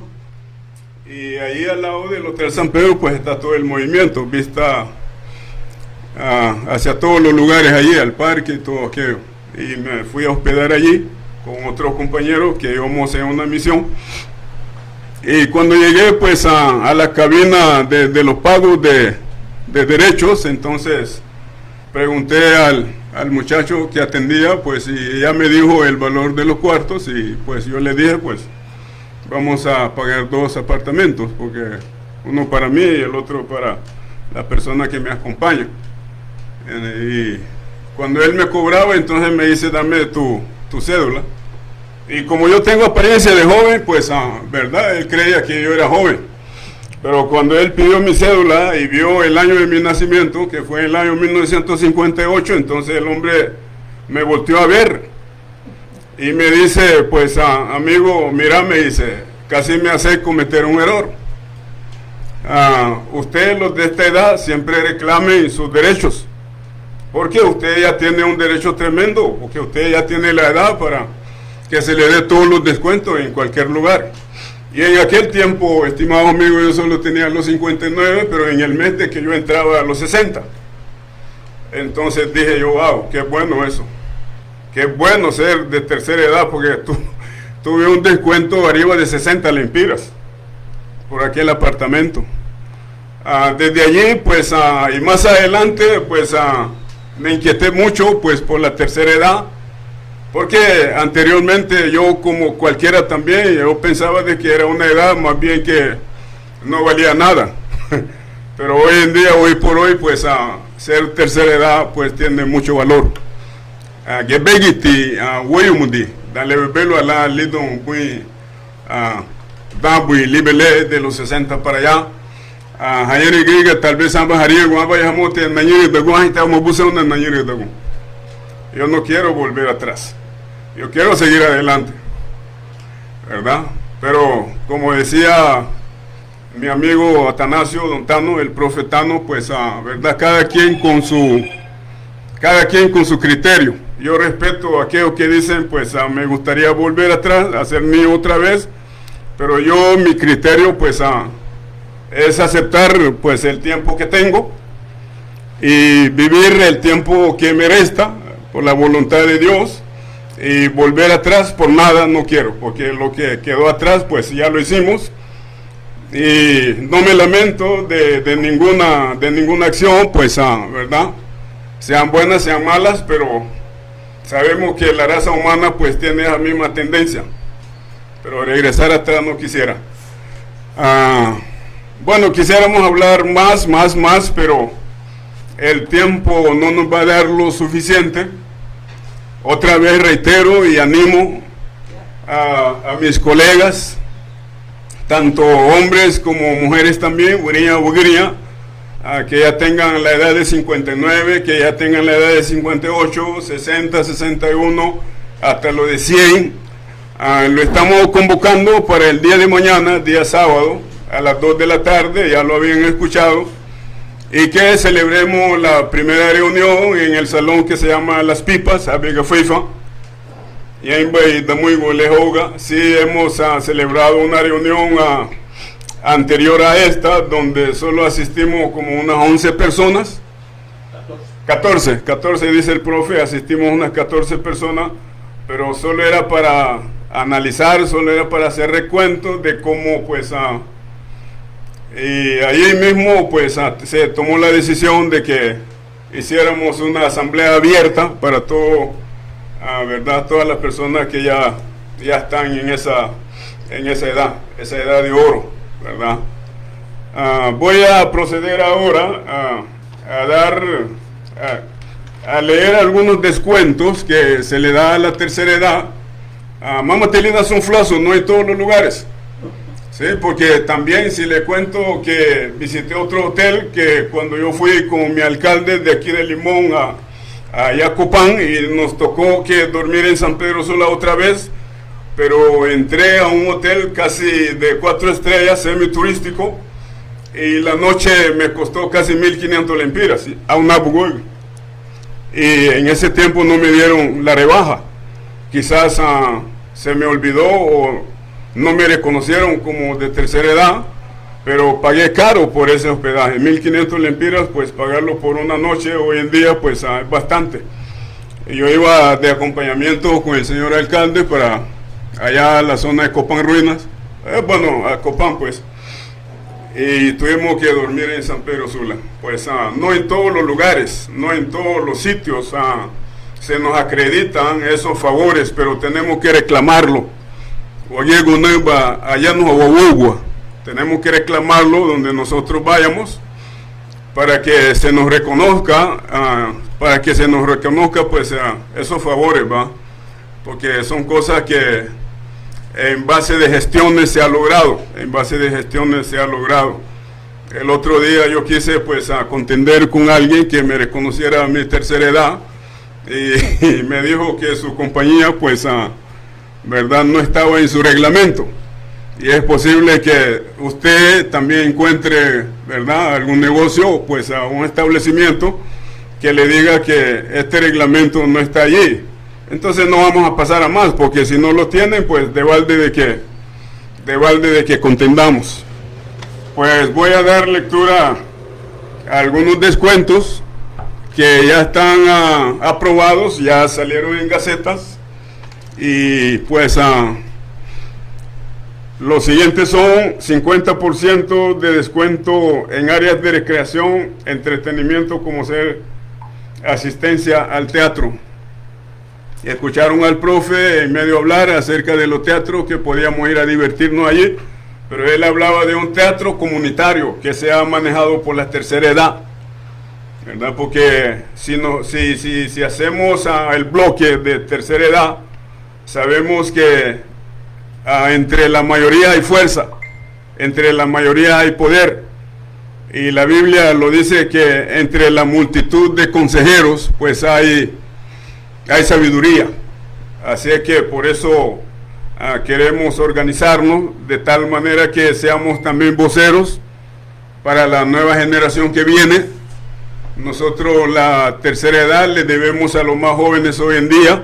y ahí al lado del Hotel San Pedro pues está todo el movimiento, vista hacia todos los lugares allí, al parque y todo aquello, y me fui a hospedar allí. con otro compañero que íbamos en una misión. Y cuando llegué pues a la cabina de los pagos de derechos, entonces pregunté al muchacho que atendía, pues, y ella me dijo el valor de los cuartos, y pues yo le dije, pues vamos a pagar 2 apartamentos, porque uno para mí y el otro para la persona que me acompaña. Y cuando él me cobraba, entonces me dice, dame tu cédula. Y como yo tengo apariencia de joven, pues, verdad, él creía que yo era joven. Pero cuando él pidió mi cédula y vio el año de mi nacimiento, que fue el año 1958, entonces el hombre me volteó a ver y me dice, pues, amigo, mira, me dice, casi me hace cometer un error. Ustedes, los de esta edad, siempre reclamen sus derechos, porque usted ya tiene un derecho tremendo, porque usted ya tiene la edad para que se le dé todos los descuentos en cualquier lugar. Y en aquel tiempo, estimado amigo, yo solo tenía los 59, pero en el mes de que yo entraba a los 60. Entonces dije yo, wow, qué bueno eso. Qué bueno ser de tercera edad, porque tuve un descuento arriba de 60 lempiras por aquel apartamento. Desde allí, pues, y más adelante, pues, me inquieté mucho, pues, por la tercera edad. Porque anteriormente yo, como cualquiera también, yo pensaba de que era una edad más bien que no valía nada. Pero hoy en día, hoy por hoy, pues ser tercera edad pues tiene mucho valor. Gebegiti, Weyumundi, dale bebelo a la lidon muy Dabui, Libele de los 60 para allá. Hayeri Griga, tal vez ambas harían, vaya mote, Nañiri de Guay, estamos buscando Nañiri de Guay. Yo no quiero volver atrás. Yo quiero seguir adelante, ¿verdad? Pero como decía mi amigo Atanasio Don Tano, el profetano, pues, ¿verdad? Cada quien con su criterio. Yo respeto a aquellos que dicen, pues, me gustaría volver atrás, hacer mío otra vez, pero yo, mi criterio, pues, es aceptar, pues, el tiempo que tengo y vivir el tiempo que me resta por la voluntad de Dios. Y volver atrás por nada no quiero, porque lo que quedó atrás pues ya lo hicimos, y no me lamento de ninguna acción, pues, ¿verdad? Sean buenas, sean malas, pero sabemos que la raza humana pues tiene la misma tendencia, pero regresar atrás no quisiera. Bueno, quisiéramos hablar más, pero el tiempo no nos va a dar lo suficiente. Otra vez reitero y animo a mis colegas, tanto hombres como mujeres también, que ya tengan la edad de 59, que ya tengan la edad de 58, 60, 61, hasta lo de 100. Lo estamos convocando para el día de mañana, día sábado, a las 2 de la tarde, ya lo habían escuchado, y que celebremos la primera reunión en el salón que se llama Las Pipas, a Vega FIFA. Y ahí de muy lejoga. Sí, hemos celebrado una reunión anterior a esta, donde solo asistimos como unas 11 personas. 14 dice el profe, asistimos unas 14 personas, pero solo era para analizar, solo era para hacer recuentos de cómo, pues, y ahí mismo pues se tomó la decisión de que hiciéramos una asamblea abierta para todo, ¿verdad? Todas las personas que ya están en esa edad de oro, ¿verdad? Voy a proceder ahora a leer algunos descuentos que se le da a la tercera edad. Mamá Telina son flazos, no en todos los lugares. Sí, porque también si le cuento que visité otro hotel, que cuando yo fui con mi alcalde de aquí de Limón a Yacopán, y nos tocó que dormir en San Pedro Sula otra vez, pero entré a un hotel casi de 4 estrellas, semiturístico, y la noche me costó casi 1.500 lempiras, ¿sí? A un Abugoy. Y en ese tiempo no me dieron la rebaja. Quizás se me olvidó o no me reconocieron como de tercera edad, pero pagué caro por ese hospedaje. 1.500 lempiras, pues pagarlo por una noche hoy en día pues es bastante. Y yo iba de acompañamiento con el señor alcalde para allá a la zona de Copán Ruinas, bueno, a Copán pues, y tuvimos que dormir en San Pedro Sula. Pues no en todos los lugares, no en todos los sitios se nos acreditan esos favores, pero tenemos que reclamarlo. Allá no tenemos que reclamarlo donde nosotros vayamos para que se nos reconozca, pues esos favores, ¿va? Porque son cosas que en base de gestiones se ha logrado, El otro día yo quise pues contender con alguien que me reconociera mi tercera edad y me dijo que su compañía pues verdad no estaba en su reglamento, y es posible que usted también encuentre, verdad, algún negocio, pues a un establecimiento que le diga que este reglamento no está allí. Entonces no vamos a pasar a más, porque si no lo tienen, pues de balde de que contendamos. Pues voy a dar lectura a algunos descuentos que ya están aprobados, ya salieron en gacetas, y pues los siguientes son 50% de descuento en áreas de recreación, entretenimiento, como ser asistencia al teatro. Escucharon al profe en medio hablar acerca de los teatros que podíamos ir a divertirnos allí, pero él hablaba de un teatro comunitario que sea manejado por la tercera edad, ¿verdad? Porque si hacemos el bloque de tercera edad, sabemos que entre la mayoría hay fuerza, entre la mayoría hay poder, y la Biblia lo dice que entre la multitud de consejeros pues hay sabiduría. Así es que por eso queremos organizarnos de tal manera que seamos también voceros para la nueva generación que viene. Nosotros, la tercera edad, le debemos a los más jóvenes hoy en día,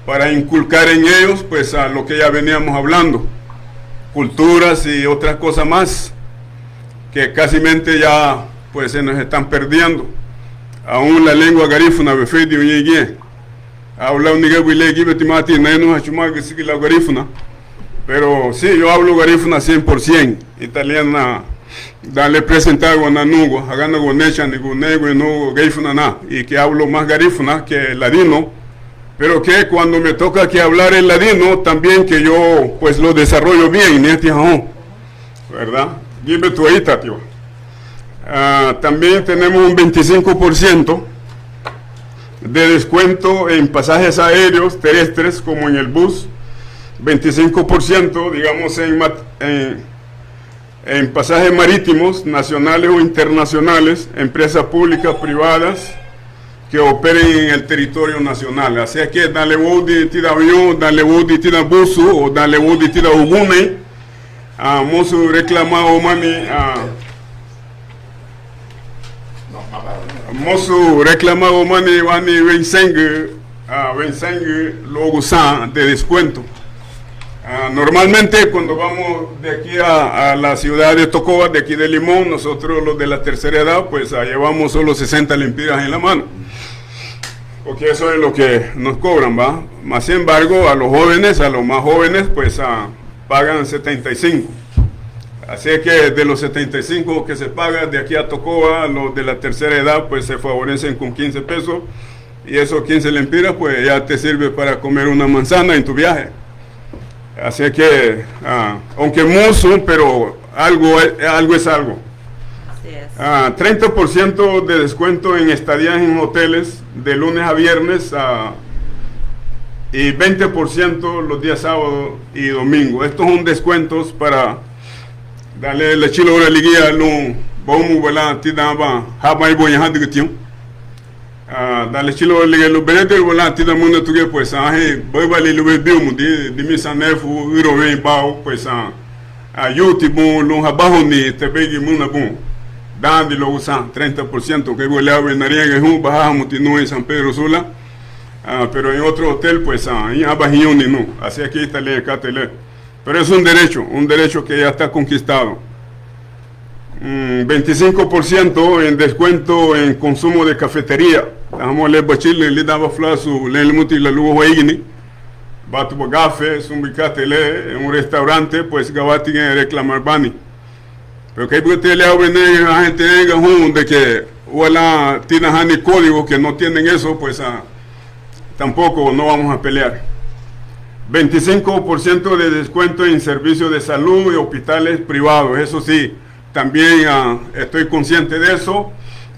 para inculcar en ellos pues a lo que ya veníamos hablando, culturas y otras cosas más que casi ya pues se nos están perdiendo. Aún la lengua garífuna befedio llegué habla un pero sí, yo hablo garífuna 100%, italiana. Dale presentar guananugo, hagando gonecha ni gonego y no garífuna na, y que hablo más garífuna que ladino, pero que cuando me toca que hablar el ladino, también que yo pues lo desarrollo bien, ¿verdad? Dime tu ahí, tío. También tenemos un 25% de descuento en pasajes aéreos terrestres, como en el bus, 25%, digamos, en pasajes marítimos, nacionales o internacionales, empresas públicas, privadas, que operen en el territorio nacional. Así que dale budi tira avión, dale budi tira busu, o dale budi tira ugune, mosu reclama o mani, mosu reclama o mani wani vensengue logo san de descuento. Normalmente cuando vamos de aquí a la ciudad de Tocoba, de aquí de Limón, nosotros los de la tercera edad pues llevamos solo 60 lempiras en la mano, porque eso es lo que nos cobran, ¿va? Más sin embargo, a los jóvenes, a los más jóvenes, pues pagan 75. Así que de los 75 que se pagan de aquí a Tocoba, los de la tercera edad pues se favorecen con 15 pesos, y esos 15 lempiras pues ya te sirve para comer una manzana en tu viaje. Así que, aunque mucho, pero algo es algo. Así es. 30% de descuento en estadías en hoteles de lunes a viernes, y 20% los días sábados y domingo. Estos son descuentos para darle la chilo a la liguilla, dale chilo le benete wala tida mona tuge pues boy bali lu be mu di mi sanefu iro we bawo pues YouTube lo habaho ni te begi muna bon dandi lo usan 30% que voy a ver naría que un bajamos no en San Pedro Sula, pero en otro hotel pues en abajo ni no, así aquí está le catele, pero es un derecho que ya está conquistado. 25% en descuento en consumo de cafetería. Damos le bachile le daba flasu le muti la lugo waigini. Batu bagafe, sumbicatele en un restaurante, pues gabati en reclamar bani. Pero que hay que le abren a gente de que wala tienen hani código que no tienen eso, pues tampoco no vamos a pelear. 25% de descuento en servicios de salud y hospitales privados. Eso sí, también estoy consciente de eso,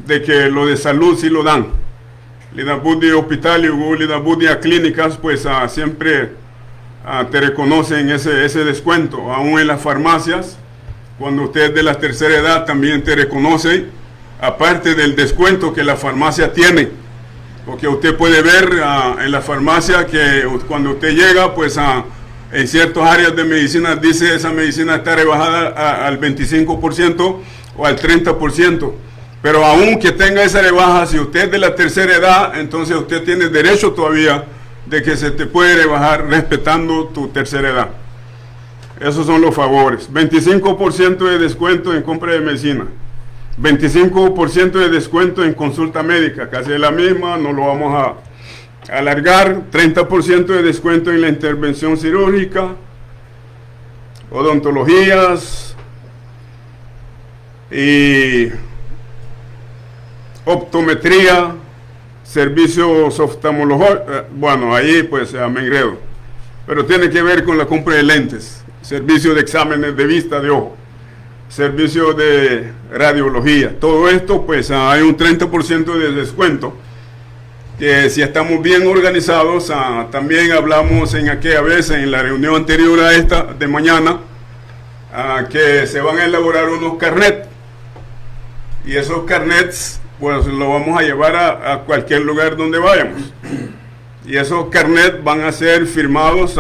de que lo de salud sí lo dan. Lidabudi hospital y lidabudi a clínicas, pues siempre te reconocen ese descuento. Aún en las farmacias, cuando usted es de la tercera edad, también te reconocen, aparte del descuento que la farmacia tiene. Porque usted puede ver en la farmacia que cuando usted llega, pues en ciertas áreas de medicina dice esa medicina está rebajada al 25% o al 30%. Pero aún que tenga esa rebaja, si usted es de la tercera edad, entonces usted tiene derecho todavía de que se te puede rebajar respetando tu tercera edad. Esos son los favores. 25% de descuento en compra de medicina. 25% de descuento en consulta médica, casi la misma, no lo vamos a alargar. 30% de descuento en la intervención cirúrgica, odontologías y optometría, servicios oftalmológicos. Bueno, ahí pues me enredo, pero tiene que ver con la compra de lentes, servicio de exámenes de vista de ojo, servicio de radiología. Todo esto pues hay un 30% de descuento, que si estamos bien organizados, también hablamos en aquella vez, en la reunión anterior a esta de mañana, que se van a elaborar unos carnets, y esos carnets pues lo vamos a llevar a cualquier lugar donde vayamos, y esos carnets van a ser firmados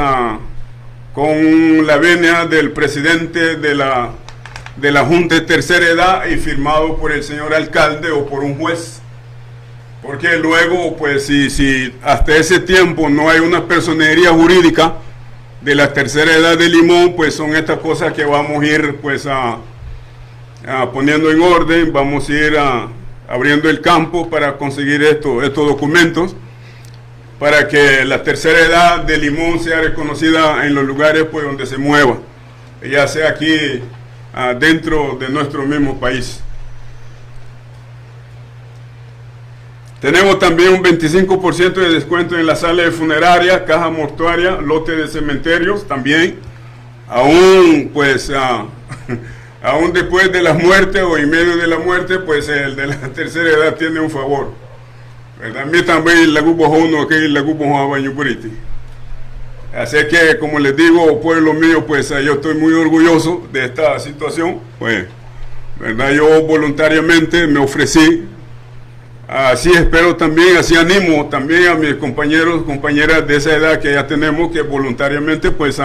con la venia del presidente de la Junta de Tercera Edad y firmado por el señor alcalde o por un juez, porque luego pues si hasta ese tiempo no hay una personería jurídica de la tercera edad de Limón, pues son estas cosas que vamos a ir pues poniendo en orden, vamos a ir abriendo el campo para conseguir estos documentos, para que la tercera edad de Limón sea reconocida en los lugares pues donde se mueva, ya sea aquí dentro de nuestro mismo país. Tenemos también un 25% de descuento en la sala de funeraria, caja mortuaria, lote de cementerios también, aún pues aún después de la muerte o en medio de la muerte, pues el de la tercera edad tiene un favor. También también la grupo uno que la grupo Puriti. Así que, como les digo, pueblo mío, pues yo estoy muy orgulloso de esta situación. Pues, ¿verdad? Yo voluntariamente me ofrecí. Así espero también, así animo también a mis compañeros, compañeras de esa edad que ya tenemos, que voluntariamente, pues,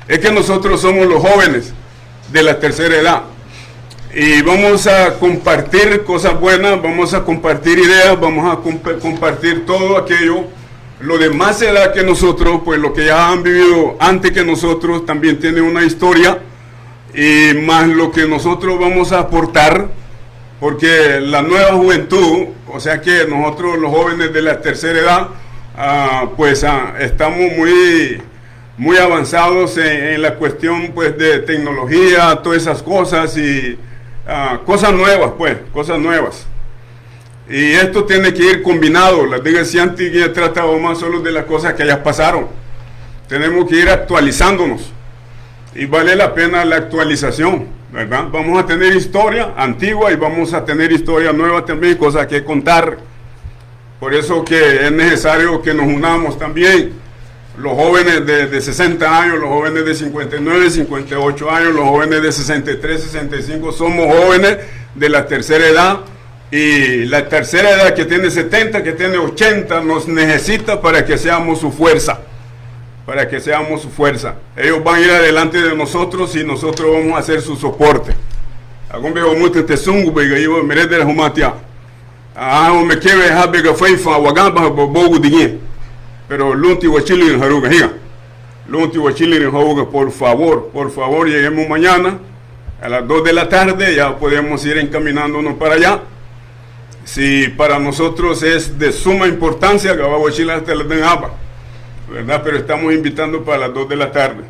es que nosotros somos los jóvenes de la tercera edad. Y vamos a compartir cosas buenas, vamos a compartir ideas, vamos a compartir todo aquello. Lo de más edad que nosotros, pues lo que ya han vivido antes que nosotros, también tiene una historia, y más lo que nosotros vamos a aportar, porque la nueva juventud, o sea que nosotros los jóvenes de la tercera edad, pues estamos muy avanzados en la cuestión pues de tecnología, todas esas cosas, y cosas nuevas, pues, cosas nuevas. Y esto tiene que ir combinado. La Iglesia antigua trataba más solo de las cosas que ya pasaron. Tenemos que ir actualizándonos. Y vale la pena la actualización, ¿verdad? Vamos a tener historia antigua y vamos a tener historia nueva también, cosas que contar. Por eso que es necesario que nos unamos también. Los jóvenes de 60 años, los jóvenes de 59, 58 años, los jóvenes de 63, 65, somos jóvenes de la tercera edad. Y la tercera edad que tiene 70, que tiene 80, nos necesita para que seamos su fuerza. Para que seamos su fuerza. Ellos van a ir adelante de nosotros y nosotros vamos a hacer su soporte. Algún viejo mucho te zungo, bega, yo me de la humatia. Me quiere dejar bega feifa, wagamba, bobo de. Pero Lunti Huachili en Jaruga, diga. Lunti Huachili en Jaruga, por favor, lleguemos mañana a las 2 de la tarde, ya podemos ir encaminándonos para allá. si para nosotros es de suma importancia que vamos a Chile hasta la Denjaba, ¿verdad? Pero estamos invitando para las 2 de la tarde.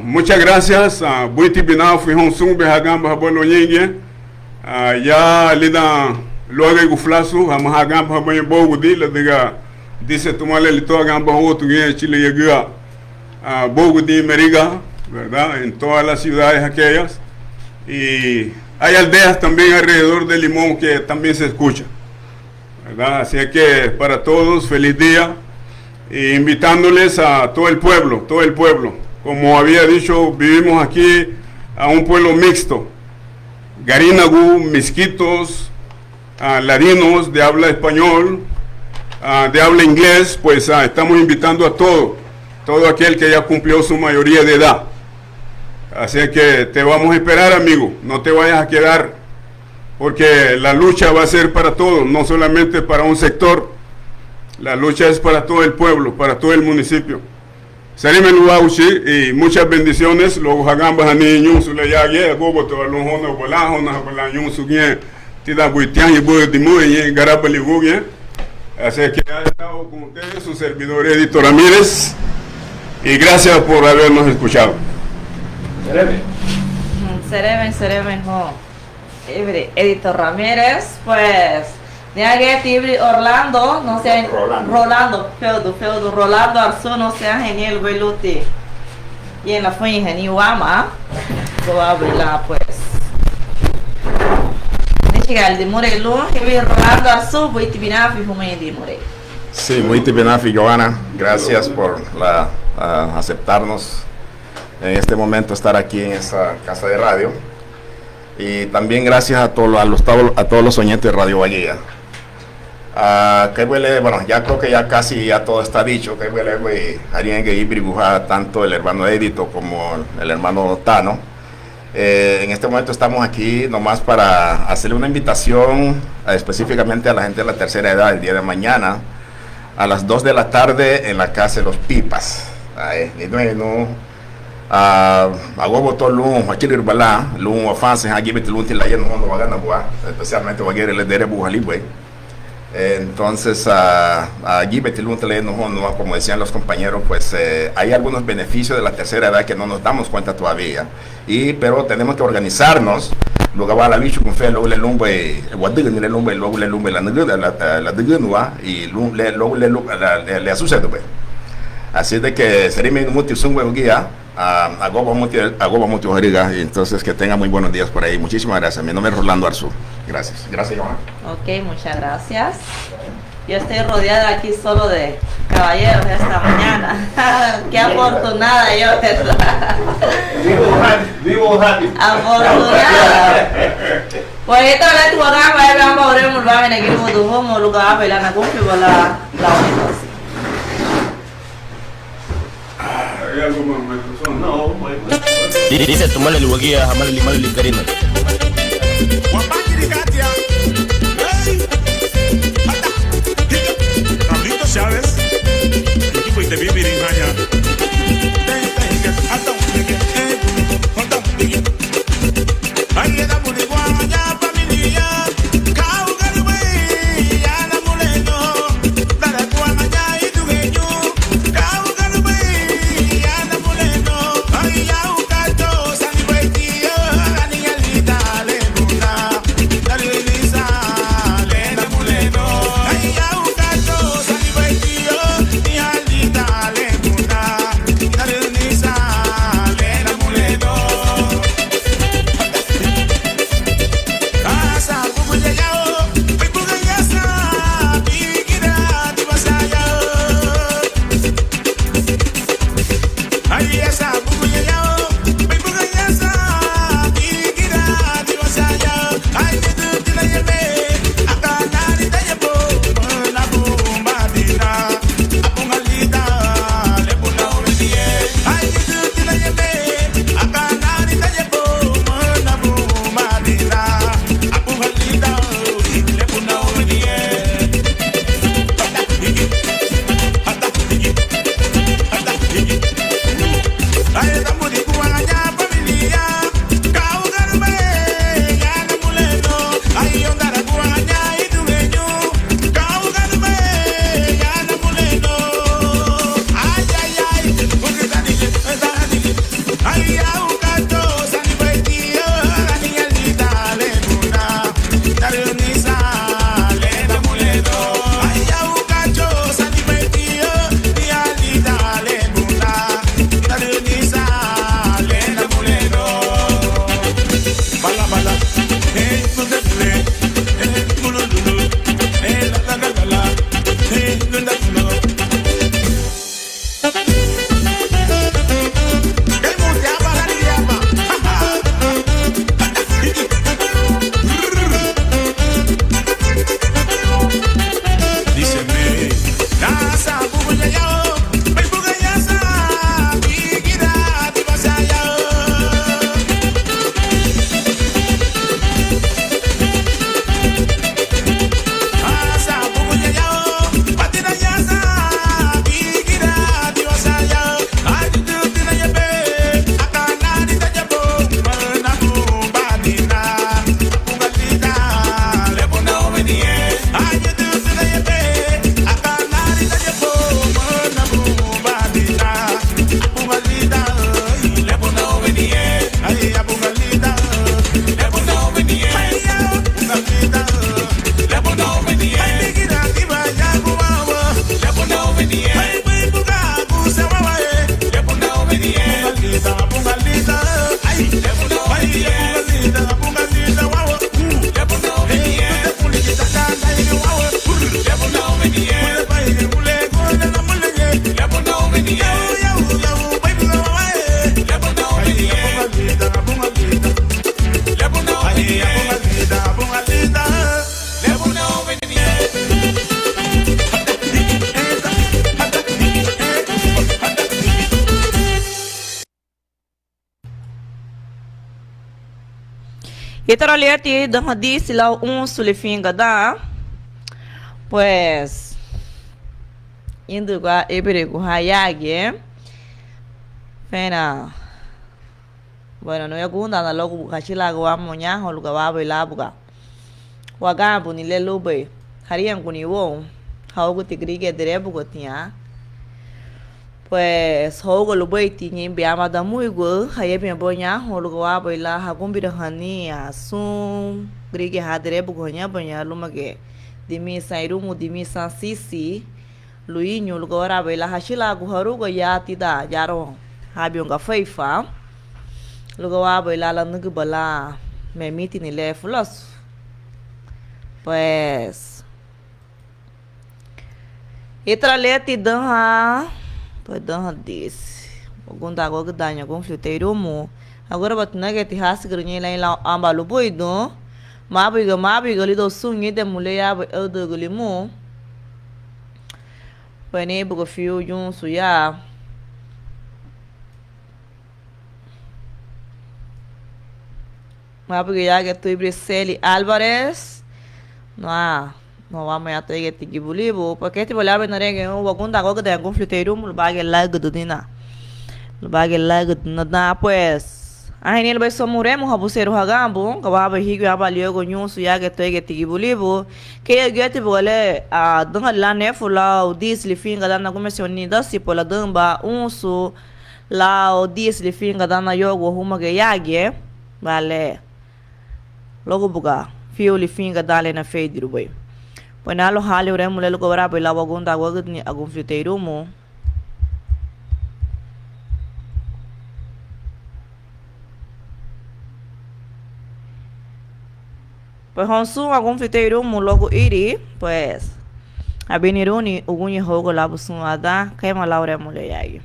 Muchas gracias a Buiti Binao Fijón Zung Behagamba Abuelo Ñeñe, ya Lida Luaga Guflasu, Hamahagamba Abuelo Bogudi, le diga, dice Tumale Lito Agamba Hotugue, Chile Yagua, Bogudi Meriga, ¿verdad? En todas las ciudades aquellas. Y hay aldeas también alrededor de Limón que también se escucha, ¿verdad? Así que para todos, feliz día, e invitándoles a todo el pueblo, como había dicho, vivimos aquí a un pueblo mixto, Garinagu, Misquitos, ladinos de habla español, de habla inglés, pues estamos invitando a todo aquel que ya cumplió su mayoría de edad. Así que te vamos a esperar, amigo, no te vayas a quedar, porque la lucha va a ser para todos, no solamente para un sector, la lucha es para todo el pueblo, para todo el municipio. Sarime Luauchi y muchas bendiciones, los hagambas a niños, su leyague, a gobo to los honos bolajona, bolayun su bien, tida buitian y bue de muy y garapali bugue. Así que ha estado con ustedes su servidor Edito Ramírez y gracias por habernos escuchado. Sereme, Edito Ramírez, pues, Niague Tibri Orlando, no sea Rolando, Rolando Arzu, no sea genial, Veluti. Y en la fue ingeniuama, lo abrirá, pues. Nichigal de Morelu, y Rolando Arzu, voy a tibinafi, Fumay de More. Sí, muy tibinafi, Joana. Gracias por aceptarnos en este momento estar aquí en esta casa de radio. Y también gracias a todos los oyentes de Radio Bahía. Que huele, bueno, ya creo que ya casi ya todo está dicho, que huele, güey, harían que ir tanto el hermano Edito como el hermano Tano. En este momento estamos aquí nomás para hacerle una invitación específicamente a la gente de la tercera edad el día de mañana a las 2 de la tarde en la casa de los Pipas. Agobo todo lun, aquí Balá, lun afanse, aquí vete lun til ayer no va a ganar, especialmente va a querer el dere bujali, güey. Entonces, allí como decían los compañeros, pues hay algunos beneficios de la tercera edad que no nos damos cuenta todavía, pero tenemos que organizarnos. Luego va a la bicho con fe, luego le lumbe, luego le lumbe la degunua y luego le asusta, pues. Así de que sería muy un guía. Agoba mucho Jariga, y entonces que tenga muy buenos días por ahí. Muchísimas gracias. Mi nombre es Rolando Arzu. Gracias. Gracias, Joana. Ok, muchas gracias. Yo estoy rodeada aquí solo de caballeros esta mañana. Qué afortunada yo, ¿verdad? Vivo happy. Afortunada. Pues esto es tu programa, vamos a ver, vamos a venir aquí, vamos a lugar a ver la cumple con la unión. ¿Hay algo más? No, Dice Tumale Luaguía, Hamale Limale Licarina. Pablito Chávez, el tipo de vivir en Jaya. Yasa bubunya yao, bubunya yasa, bigida dibasa yao. Yasa bubunya yao, patina yasa, bigida dibasa yao. Adi tu tina yabe, akana di tajabo, manamu badina, pungalita, lepona omenie. Adi tu tina yabe, akana di tajabo, manamu badina, pungalita, lepona omenie. Ay pungalita, lepona omenie. Ay pungalita, lepona omenie. Ay bigida dibaya kuwawa, lepona omenie. Ay buga kusawa, lepona omenie. Pungalita, pungalita, ay lepona omenie. Pungalita, pungalita, wawa, lepona omenie. Pungalita kanda ini wawa, lepona omenie. Pungalita, pungalita, lepona omenie. Yau, baby wawa, lepona omenie. Pungalita, pungalita, lepona omenie. Pungalita, pungalita, lepona omenie. Itaraliati dan hadis sila sulifinga da. Pues indo kwa eberegu hayage. Fena. Bueno, no yakunda na logo kachila gwa monya holuga wa bela buga. Wagambu ni lelube. Hariam kuni wo. Haugo tigrige derebu gotinha. Pues hogo lubei tinha biama da muigo, haye bem bonya, holugo wa bela hagumbira hani asum, grige hadere bugonya bonya lumage. Dimi sairumu dimi sansisi, luinho lugo wa bela hashila guharugo ya tida jaro. Habionga feifa. Lugo wa bela la nugu bala memiti ni le fulos. Pues itraleti danha. Pois dan disse. Algum da água que dá em algum filteiro mu. Agora batendo que te rasga grunhe lá em lá ambalu boido. Mabiga ali do sunho de mulher abre eu do limu. Pois nem bugo fio jun suya. Mabiga ya que tu Brisele Álvarez. Não amanhã tu ia te gibulibo, porque te olhava na rega, o algum da água que tem algum filteiro, o bagulho largo do dina. O bagulho largo do nada, pues. A gente vai só morrer, o rabuceiro hagambo, que vai rico e abalio com um suya que tu ia te gibulibo, que eu ia te bolé a danga lá né fula o diesel finga da na comissão ni da se pola damba su lá o diesel finga da na yogo huma que yage, vale. Logo buga, fio li finga da na feidiro boy. Penalo hali ure mulai lu kobra bela wagun da wagut ni agum filteiro mu. Pues honsu agum filteiro mu logo iri, pues abiniruni ugunye hogo labu sunada kema laure mulai yagi.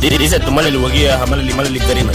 Dice tomale luwagia hamale limale likarina.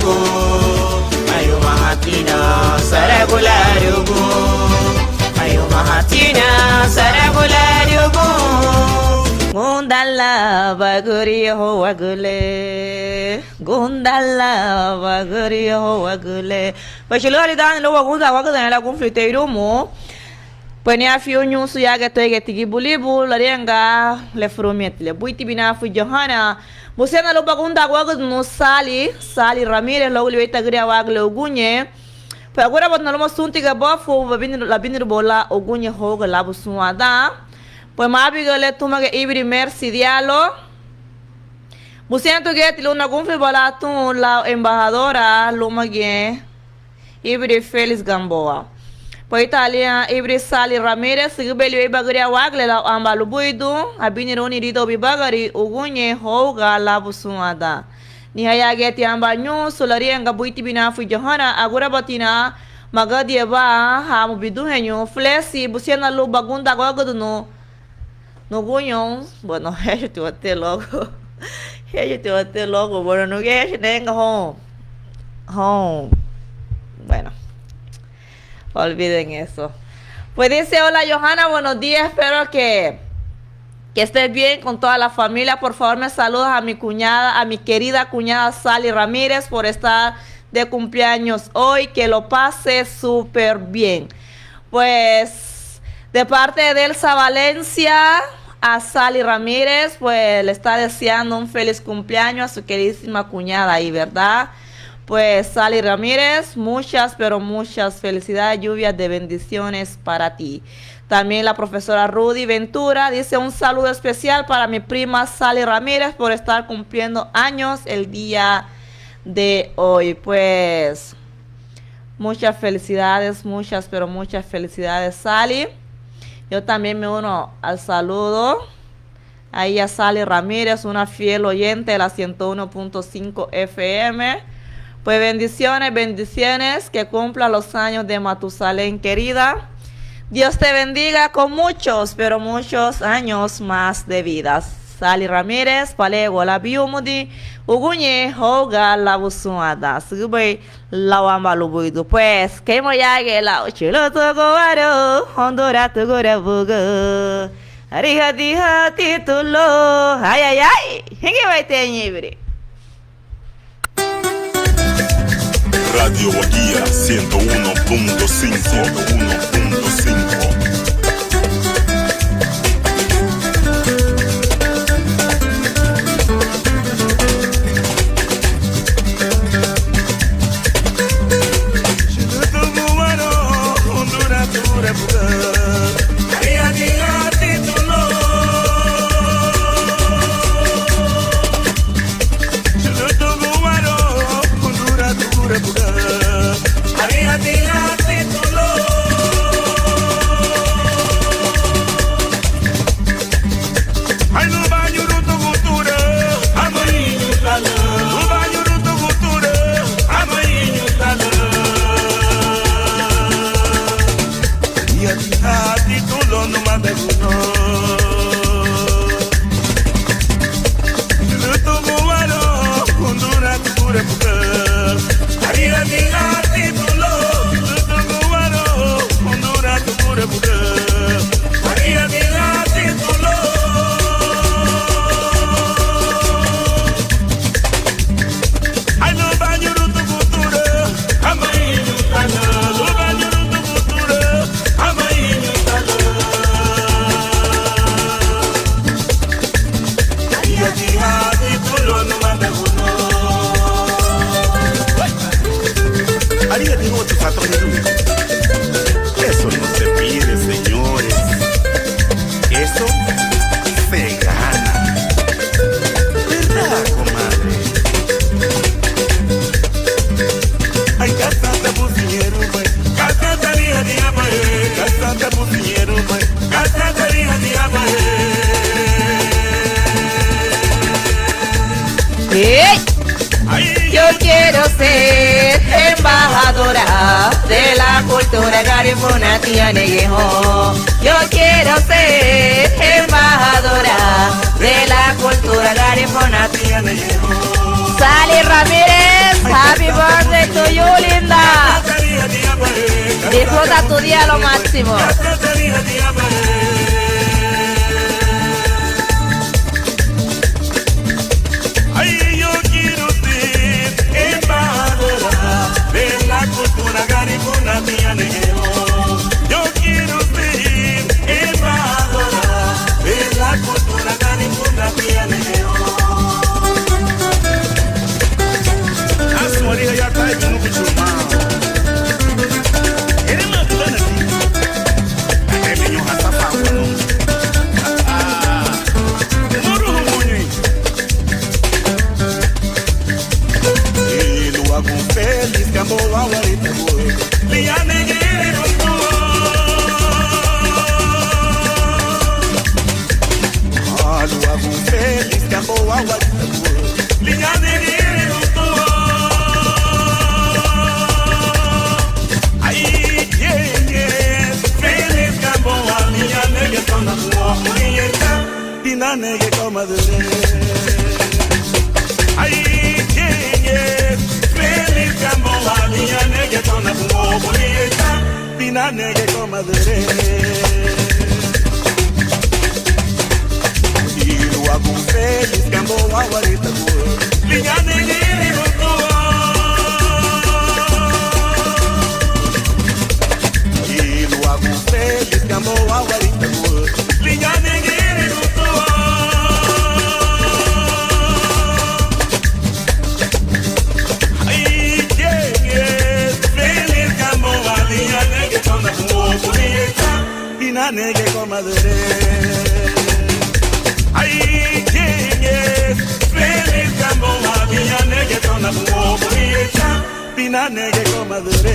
go. Ayo mahatina saragulario go. Ayo mahatina saragulario go. Gundala baguri ho wagule. Gundala baguri ho wagule. Pues lo ali dan lo wagunda wagunda la confliteiro mo. Pues ni afio nyusu ya gato ya tigi bulibu la renga le frumiet le buiti bina fu Johanna. Busena lo bagunda wagud no Sali Ramirez lo ulita gria wagle ogunye. Pues agora bot no lo sunti ga bofo la binir bola ogunye ho ga labu suada. Pues mabigale tumaga ibri merci dialo. Busiento get lo na gunfle balatu la embajadora Lumague ibri Félix Gamboa. Pues Italia ibri Sali Ramirez sigubeli ibagria wagle la ambalu buidu abini roni rido bibagari ugunye hoga la busuada. Ni haya get amba nyu solarienga buiti binafu Johanna agura batina magadia ba ha mubidu henyo flesi busiana lo bagunda gogodo no gunhão, bueno, reje até logo, bueno, no reje nenga bueno, olviden eso. Pues dice, hola Johanna, buenos días, espero que estés bien con toda la familia, por favor me saludas a mi cuñada, a mi querida cuñada Sali Ramírez por estar de cumpleaños hoy, que lo pase súper bien. Pues, de parte de Elsa Valencia, a Sali Ramírez, pues le está deseando un feliz cumpleaños a su queridísima cuñada ahí, ¿verdad? Pues Sali Ramírez, muchas, pero muchas felicidades, lluvias de bendiciones para ti. También la profesora Rudy Ventura dice un saludo especial para mi prima Sali Ramírez por estar cumpliendo años el día de hoy. Pues muchas felicidades, muchas, pero muchas felicidades, Sali. Yo también me uno al saludo. Ahí a Sali Ramírez, una fiel oyente de la 101.5 FM. Pues bendiciones, bendiciones. Que cumpla los años de Matusalén, querida. Dios te bendiga con muchos, pero muchos años más de vida. Sali Ramírez, palego la biumudi, ugunye hoga la busuada. Sugubay la wamba lubuidu. Pues, que moyage la ochilo togowaro, Honduras togora buga. Ariha diha titulo, ay ay ay, hingi vai teñibre. Radio Guajira 101.5. Eso no se pide, señores. Eso se gana. ¿Verdad, comadre? Ay, casante bucinero, güey. Casante día, güey. Casante bucinero, güey. Casante día, güey. Yo quiero ser embajadora de la cultura garifuna tía Neguejo. Yo quiero ser embajadora de la cultura garifuna tía Neguejo. Sali Ramírez, Happy birthday to you, linda. Disfruta tu día a lo máximo. Ay, yo quiero ser embajadora de la cultura garifuna mía negro. Yo quiero ser embajadora de la cultura garifuna mía negro. A sua orelha já tá indo no chumão. Ele mandou na tia. É menino raça falando. Moro ruim. Algum feliz que amou a guarita boa. Linha negueiro olha algum feliz que amou a guarita boa. Linha negueiro aí quem é feliz que amou a minha negueira na boa. Pina negue comadre. Aí quem é feliz que amou a minha neguetona com o bonita, pina negue comadre. E algum feliz que amou a guarita boa, minha negueira e algum feliz que amou a guarita boa, minha negueira Pina negue comadre. Ay, quem é feliz que amou a minha neguetona com o bonita. Pina negue comadre.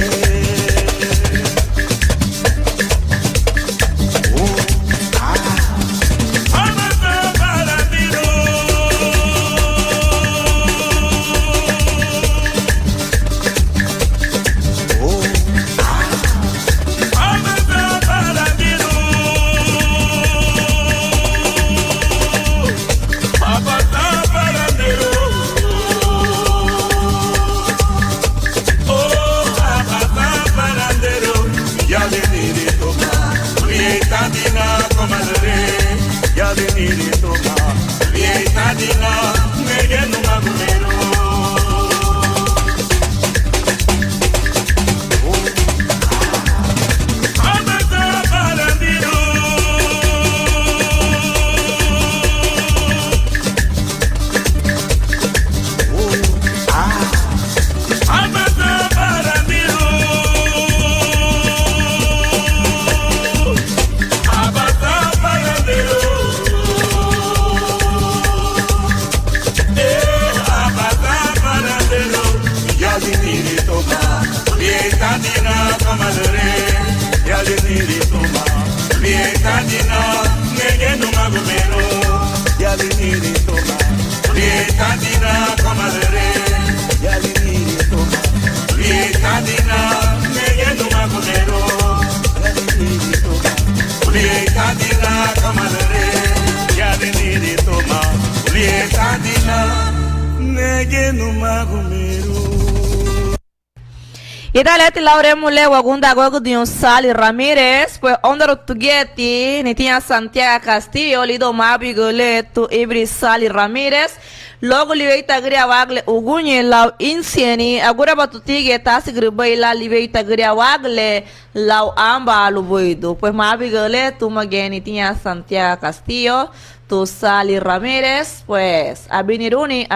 Italete Laure Mule Wagunda Gogo de Sali Ramirez, pues onda Tugeti, ni tinha Santiago Castillo, lido Mabi Goleto, Ibri Sali Ramirez, logo liveita gria wagle ugunye lau insieni, agora batutige tasi gribai la liveita gria wagle lau amba aluboido, pues Mabi Goleto mageni tinha Santiago Castillo, tu Sali Ramirez, pues abiniruni,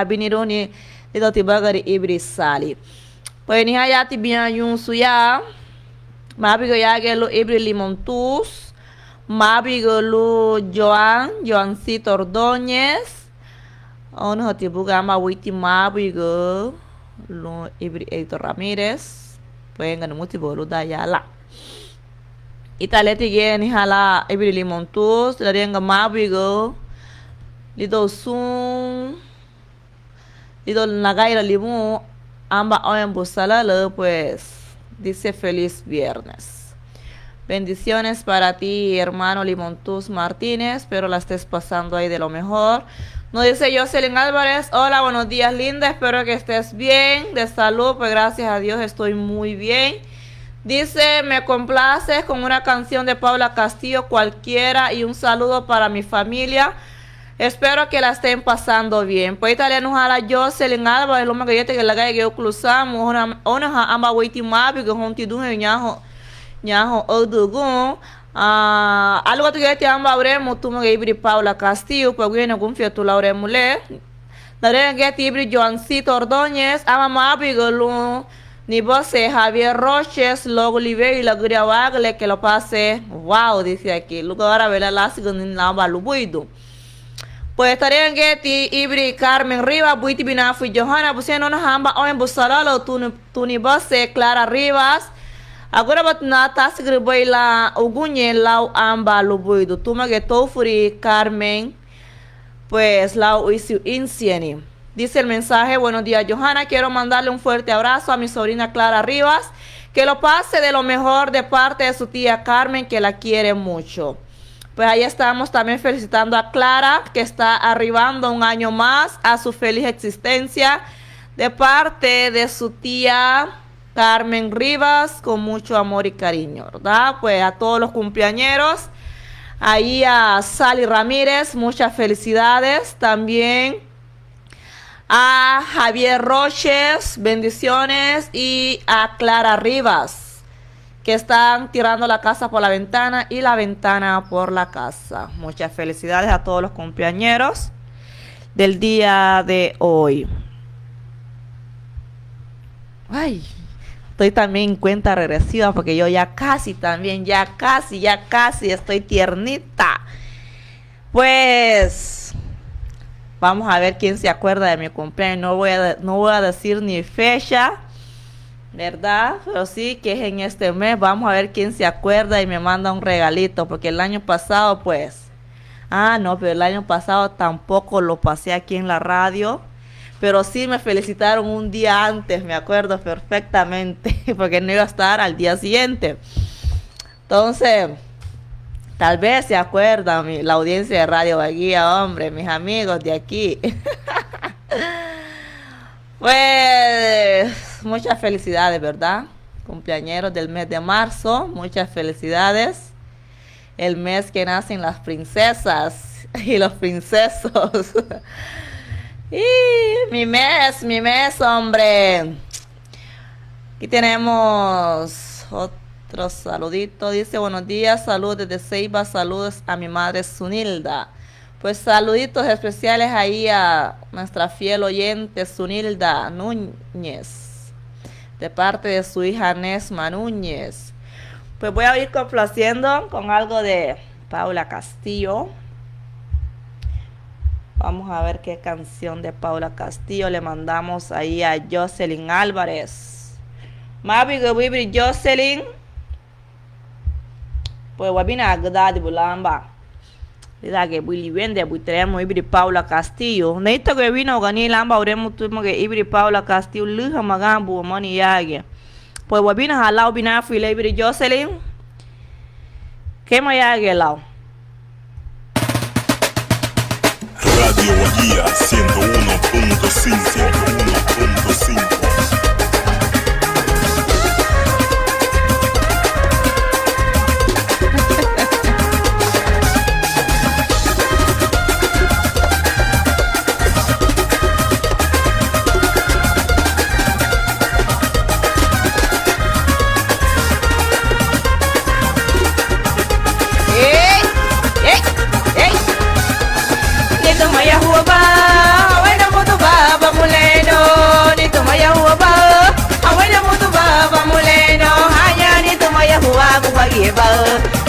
lido tibagari Ibri Sali. Pues ni hayati bien yun suya, mabigo yagelo Ibri Limontus, mabigo lu Joancito Ordóñez, ono hati bugama witi mabigo lu Ibri Eito Ramírez, pues ngani muti bolu dayala. Italeti ge ni hala Ibri Limontus, larenga mabigo lido sun, lido nagaira limu. Amba en Busalala, pues dice feliz viernes. Bendiciones para ti, hermano Limontus Martínez. Espero la estés pasando ahí de lo mejor. Nos dice Jocelyn Álvarez, hola, buenos días, linda, espero que estés bien, de salud, pues gracias a Dios estoy muy bien. Dice, me complaces con una canción de Paula Castillo cualquiera y un saludo para mi familia. Espero que la estén pasando bien. Pues italiano a la Jocelyn Álvarez, lo más que yo te que la calle que yo cruzamos, ona amba waiting mapi que honti dun nyaho odugun. Algo que te amba abremo tu me ibri Paula Castillo, pues viene con fiatu Laure Mule. Daré que te ibri Joancito Ordóñez, ama mapi golu. Ni vose Javier Roches, logo Oliver y la guria wagle que lo pase. Wow, dice aquí. Luego ahora ve la lásìkò ni la amba lubuido. Pues estaría en Getty, Ibri, Carmen Rivas, Buiti Binafu y Johanna, pusieron una hamba o en Busalalo, Tuni Bose, Clara Rivas. Agora batna tasgri boy la ugunye lau amba lubuido. Tuma que Tofuri, Carmen, pues lau isi insieni. Dice el mensaje, buenos días Johanna, quiero mandarle un fuerte abrazo a mi sobrina Clara Rivas, que lo pase de lo mejor de parte de su tía Carmen, que la quiere mucho. Pues ahí estamos también felicitando a Clara, que está arribando un año más a su feliz existencia, de parte de su tía Carmen Rivas, con mucho amor y cariño, ¿verdad? Pues a todos los cumpleañeros, ahí a Sally Ramírez, muchas felicidades, también a Javier Roches, bendiciones, y a Clara Rivas, que están tirando la casa por la ventana y la ventana por la casa. Muchas felicidades a todos los cumpleañeros del día de hoy. Ay, estoy también en cuenta regresiva porque yo ya casi estoy tiernita. Pues vamos a ver quién se acuerda de mi cumpleaños. No voy a decir ni fecha, ¿verdad? Pero sí que es en este mes. Vamos a ver quién se acuerda y me manda un regalito. Porque el año pasado, pues... no, pero el año pasado tampoco lo pasé aquí en la radio. Pero sí me felicitaron un día antes, me acuerdo perfectamente. Porque no iba a estar al día siguiente. Entonces... tal vez se acuerdan la audiencia de Radio Bahía, hombre, mis amigos de aquí. Pues muchas felicidades, ¿verdad? Cumpleañeros del mes de marzo, muchas felicidades. El mes que nacen las princesas y los princesos. Y mi mes, hombre. Aquí tenemos otro saludito, dice buenos días, saludos desde Ceiba, saludos a mi madre Zunilda. Pues saluditos especiales ahí a nuestra fiel oyente Zunilda Núñez, de parte de su hija Nesma Núñez. Pues voy a ir complaciendo con algo de Paula Castillo. Vamos a ver qué canción de Paula Castillo le mandamos ahí a Jocelyn Álvarez. Mabi Gobibri Jocelyn. Pues wabina agda di bulamba. Dida que buli vende butremo ibri Paula Castillo. Neito que vino gani lamba uremo tumo que ibri Paula Castillo luha magambu mani yage. Pues wabina halau bina file ibri Jocelyn. Kema yage lao. Radio Bahía 101.5.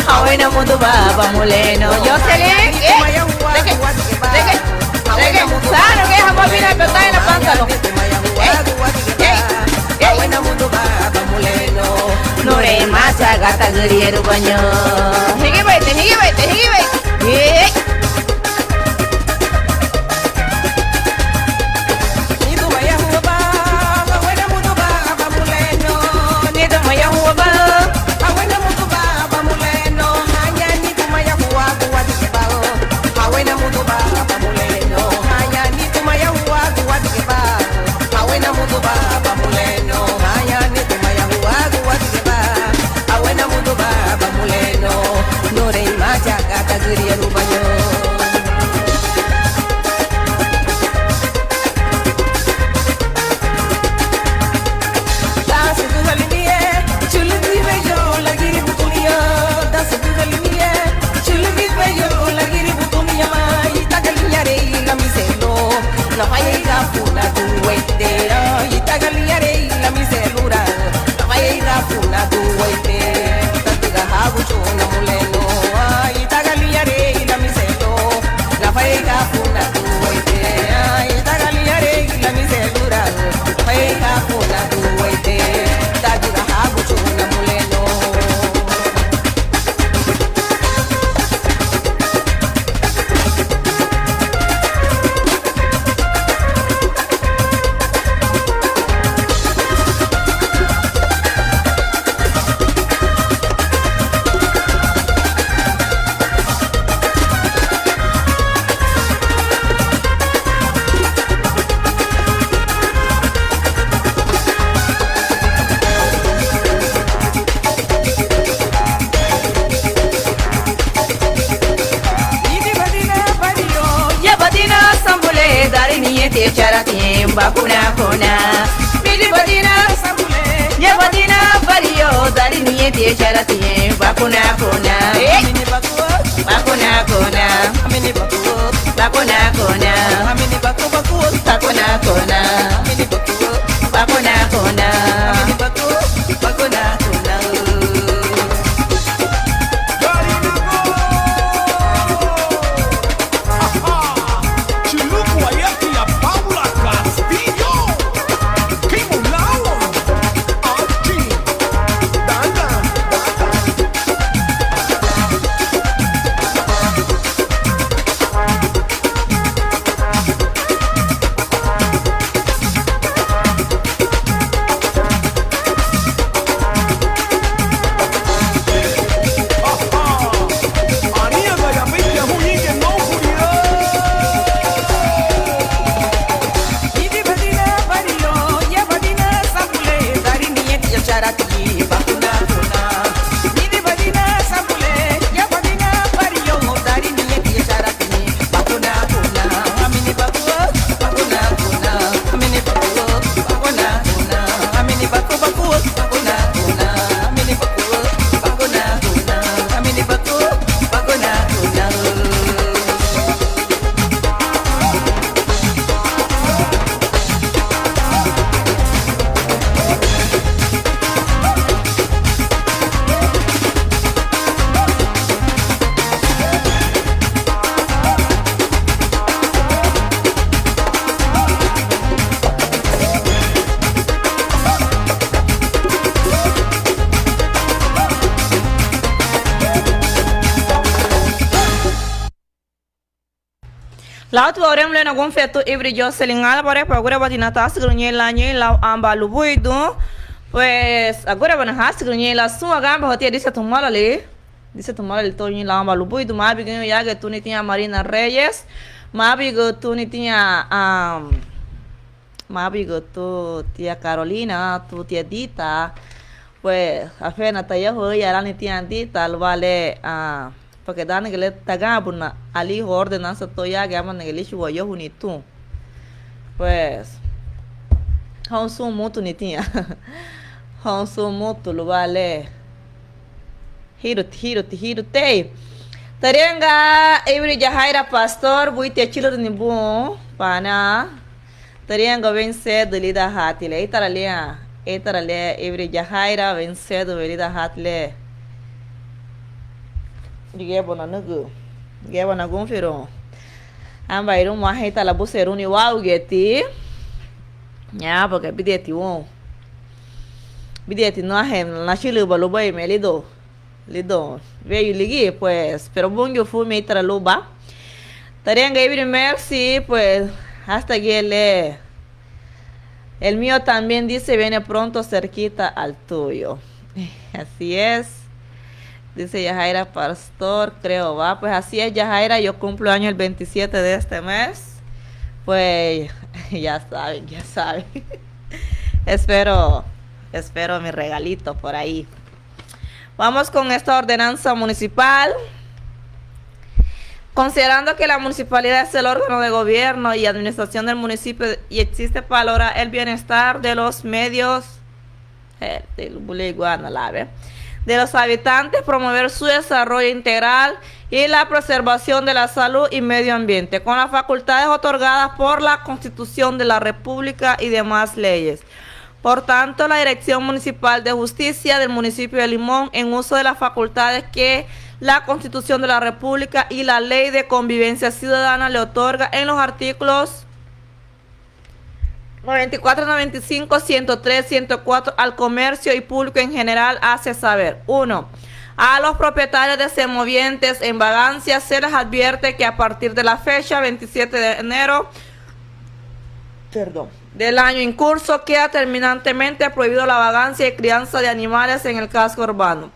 Awena mutu baba muleno Jocelyn claro que esa bobina está en la pantalón awena mutu baba muleno nore masa gata geriero baño higi baite baba muleno Maya nete maya huagu wakiba Awena mudo baba muleno Nore imaja kata giri rubanyo Danse tu galimie Chulu vive yo la giri butunia Danse tu galimie Chulu vive yo la giri butunia Ita galiñare la miselo La falla ira funa tu weitera Ita galiñare la miselura La falla ira funa tu weitera Tatiga hagu chuna muleno Ita galiñare la miselo La falla ira funa tu weitera Ita galiñare la miselura La falla ira funa tu weitera Tatiga hagu chuna muleno te charatim bakuna kona Mili badina sambule Ya badina vario Dari niye te charatim bakuna kona Amini baku bakuna kona Amini baku bakuna kona Amini baku bakuna kona Amini baku bakuna kona Amini baku bakuna kona Laut warem le na gon feto every Jocelyn ala pare pa agora batina ta sigrunye la amba lubuido pues agora bana hasigrunye la sua gamba hotia disse tomala le toñi la amba lubuido mabi ganho yaga tu ni tinha Marina Reyes mabi go tu ni tinha mabi go tu tia Carolina tu tia Dita pues a fe na taya ho ya la ni tinha Dita lo vale porque dan que le tagabuna ali ordenança toya gama negeli chuo yo hunitu pues hansu mutu nitinha hansu mutu lo vale hiro te tarenga every jahaira pastor buite chilo ni bom pana tarenga vence de lida hatile itaralia every jahaira vence de lida hatile Digeba na gonfiro amba irum mahita la buseruni wau geti nya porque bideti no ahem na chilu balubai me lido veio ligi pues pero bongo fu me tra loba tarenga ibri merci pues hasta que el mío también dice viene pronto cerquita al tuyo así es. Dice Yajaira Pastor, creo, va. Pues así es, Yajaira, yo cumplo año el 27 de este mes. Pues ya saben. espero mi regalito por ahí. Vamos con esta ordenanza municipal. Considerando que la municipalidad es el órgano de gobierno y administración del municipio y existe para lograr el bienestar de los medios de los habitantes, promover su desarrollo integral y la preservación de la salud y medio ambiente, con las facultades otorgadas por la Constitución de la República y demás leyes. Por tanto, la Dirección Municipal de Justicia del municipio de Limón, en uso de las facultades que la Constitución de la República y la Ley de Convivencia Ciudadana le otorga en los artículos 94, 95, 103, 104 al comercio y público en general, hace saber: 1. A los propietarios de semovientes en vagancia se les advierte que a partir de la fecha 27 de enero del año en curso queda terminantemente prohibido la vagancia y crianza de animales en el casco urbano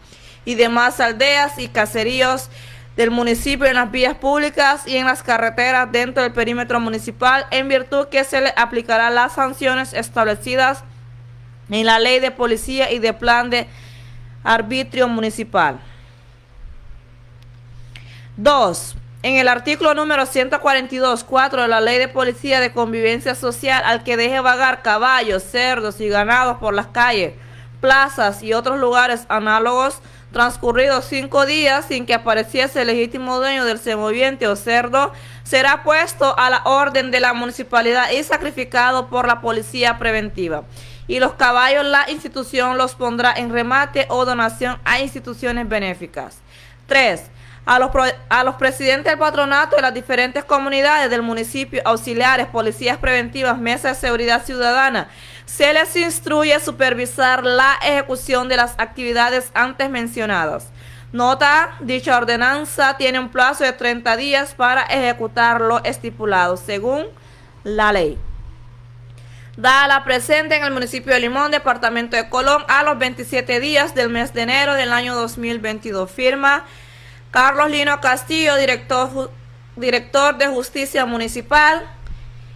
y demás aldeas y caseríos del municipio, en las vías públicas y en las carreteras dentro del perímetro municipal, en virtud que se le aplicará las sanciones establecidas en la ley de policía y de plan de arbitrio municipal. 2. En el artículo número 142.4 de la ley de policía de convivencia social, al que deje vagar caballos, cerdos y ganados por las calles, plazas y otros lugares análogos, transcurridos 5 días sin que apareciese el legítimo dueño del semoviente o cerdo, será puesto a la orden de la municipalidad y sacrificado por la policía preventiva. Y los caballos la institución los pondrá en remate o donación a instituciones benéficas. 3. A los presidentes del patronato de las diferentes comunidades del municipio, auxiliares, policías preventivas, mesas de seguridad ciudadana, se les instruye a supervisar la ejecución de las actividades antes mencionadas. Nota: dicha ordenanza tiene un plazo de 30 días para ejecutar lo estipulado según la ley. Dada la presente en el municipio de Limón, departamento de Colón, a los 27 días del mes de enero del año 2022. Firma Carlos Lino Castillo, director de Justicia Municipal,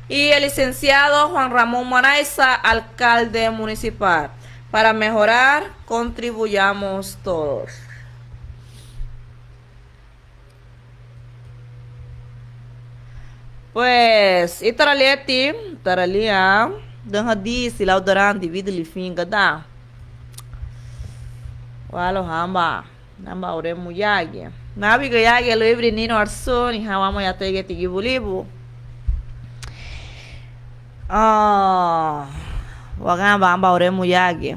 y el licenciado Juan Ramón Moraiza, alcalde municipal. Para mejorar, contribuyamos todos. Pues, taralia, dengan disi laudaran di vidli finga da. Walo hamba ore muyage. Nabi gayage lo ibri nino arsoni hawa mo yatege tigibulibu. Wagamba amba ore muyage.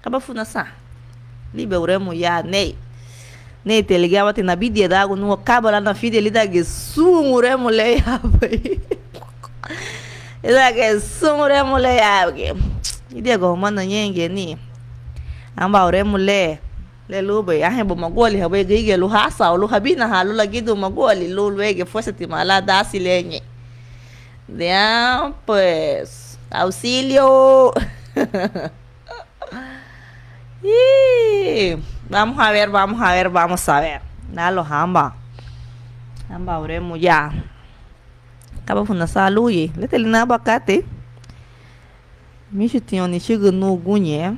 Kaba funasa. Libe ore muyage nei teligava tina bidia dago no acaba lá na fide ali da gesumure mulher abai. Ida gesumure mulher abai. Idia go mana nyenge ni. Amba ore mulher le lube a hembo magoli habai gige lu hasa lu habina halu lagi do magoli lu luege fosse timala da silenye. Ya, pues auxilio. Vamos a ver. Nalo hamba oremos ya. Acaba funa saluye. Letele na abacate. Mishi tinha ni chega no gunye.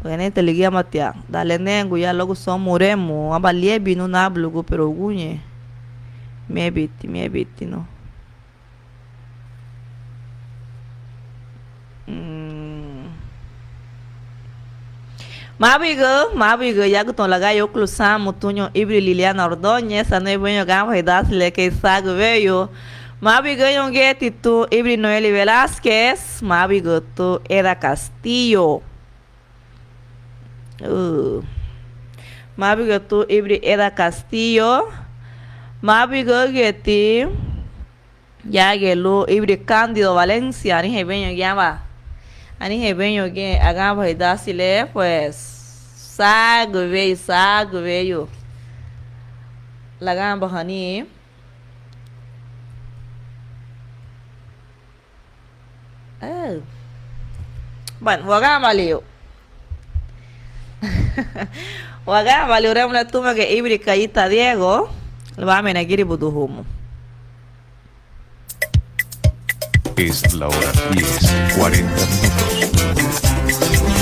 Porque te liguei matia. Dale nengo ya logo só moremo. Abaliebi no nablugo pero gunye. Me biti no. Mabigo ya que ton laga yo clusamo tunyo ibri Liliana Ordóñez a no venho gama redas le que sago veio. Mabigo yon geti tu ibri Noeli Velázquez, mabigo tu Eda Castillo. Mabigo tu ibri Eda Castillo. Mabigo geti ya gelu ibri Cándido Valencia ni venho gama. Ani rebenho que agamba redas le pues sago veio. Lagamba hani. Bueno, wagamba leo. Wagamba leo remna tuma que ibri kaita Diego. Lama na giri buduhumo. Es la hora 10:40 minutos.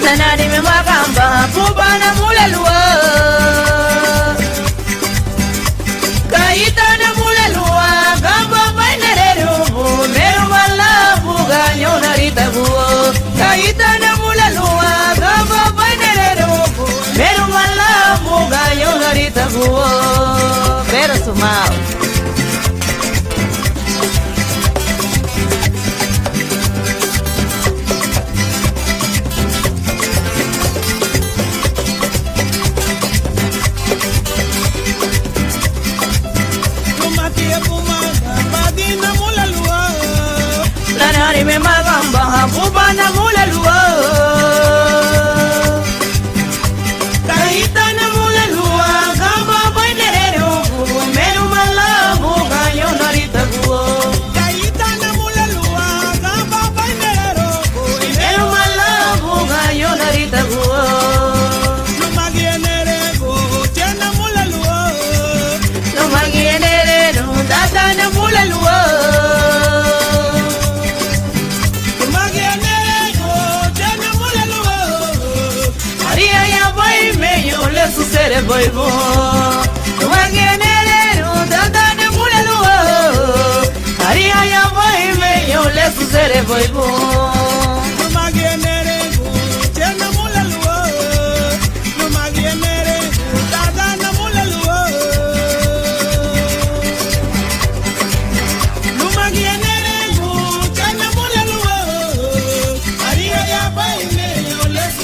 Nanari me magamba Pubana mula lua Kaita na mula lua Gamba mainerero Meru mala buganyo narita buo Kaita na mula lua Gamba mainerero Meru mala buganyo narita buo Pero sumao Nanari me magamba Pubana mula lua Kaita na mula lua Gamba mainerero Meru mala buganyo narita buo Kaita na mula lua Gamba mainerero Meru mala buganyo narita buo No magienere go Chena mula lua No magienere no Data na mula lua Su sere boy bo Wangenero dada ne mulelo Aria ya boy me yo le su sere boy bo Wangenere tena mulelo No wangenere dada ne mulelo No wangenere tena mulelo Aria ya boy me yo le su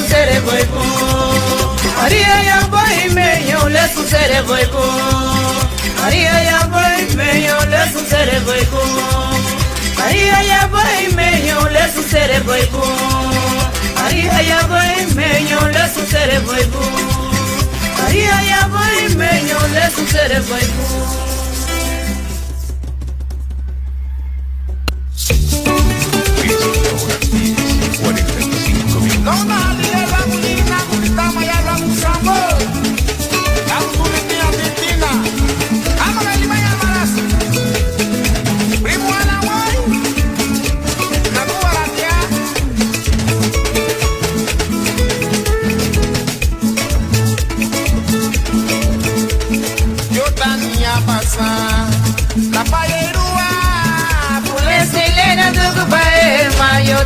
sere boy bo Aria ya boy me yo le su sere boy ko Aria ya boy me yo le su sere boy ko Aria ya boy me yo le su sere boy ko Aria ya boy me yo le su sere boy ko Aria ya boy me yo le su sere boy ko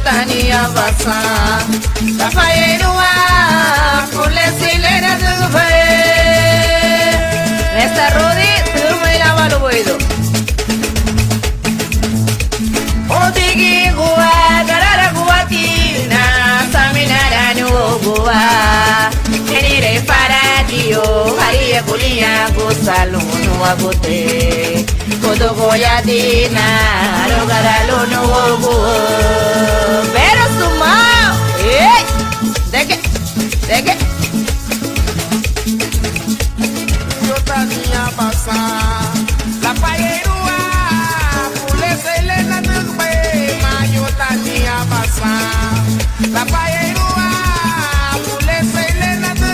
Tania Bassa, la Fayeroa, pour les silères de Gouvet. Nesta Rodi, turma y la Baloboido. Otigi Gua, Garara Guatina, Saminara Nugua, Enire Paradio, Haria Culia, Gusalo, Nuagote, Codogoyadina, Rogaralo, Nuogo, Pero Sumao, ¿de qué? Yo tenía pasar la Fayeroa, Pules Elena de Guema, yo tenía pasar la Fayeroa, Pules Elena de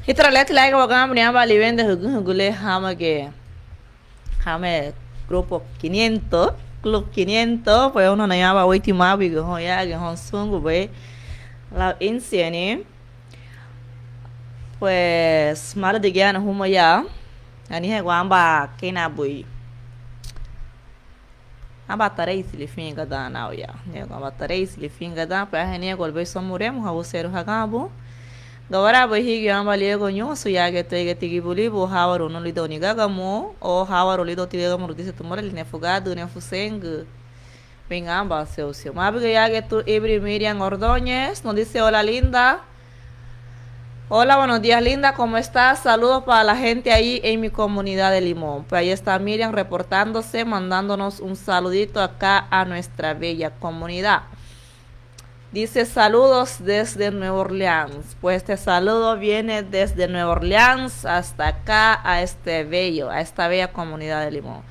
Hitralet like wakam ni amba livende hugule hame grupo 500 club 500 pues uno na llama witi mabi go ya que hon sungu be la insiene pues mala de gana huma ya ani he gwamba kena bui amba tarei silifinga da na ya ne gwamba tarei silifinga da pa ne golbe somuremo ha vocero hagabu Gawara bahi amba liego nyo su ya que te tigi buli bo hawaro no lido ni gagamo o hawaro lido tiga mo dice tumora li nefugado ne fuseng pingamba seu mabiga ya que tu Ibri Miriam Ordóñez nos dice hola linda. Hola, buenos días linda, ¿cómo estás? Saludos para la gente ahí en mi comunidad de Limón. Pues ahí está Miriam reportándose, mandándonos un saludito acá a nuestra bella comunidad. Dice saludos desde Nueva Orleans. Pues este saludo viene desde Nueva Orleans hasta acá a esta bella comunidad de Limón.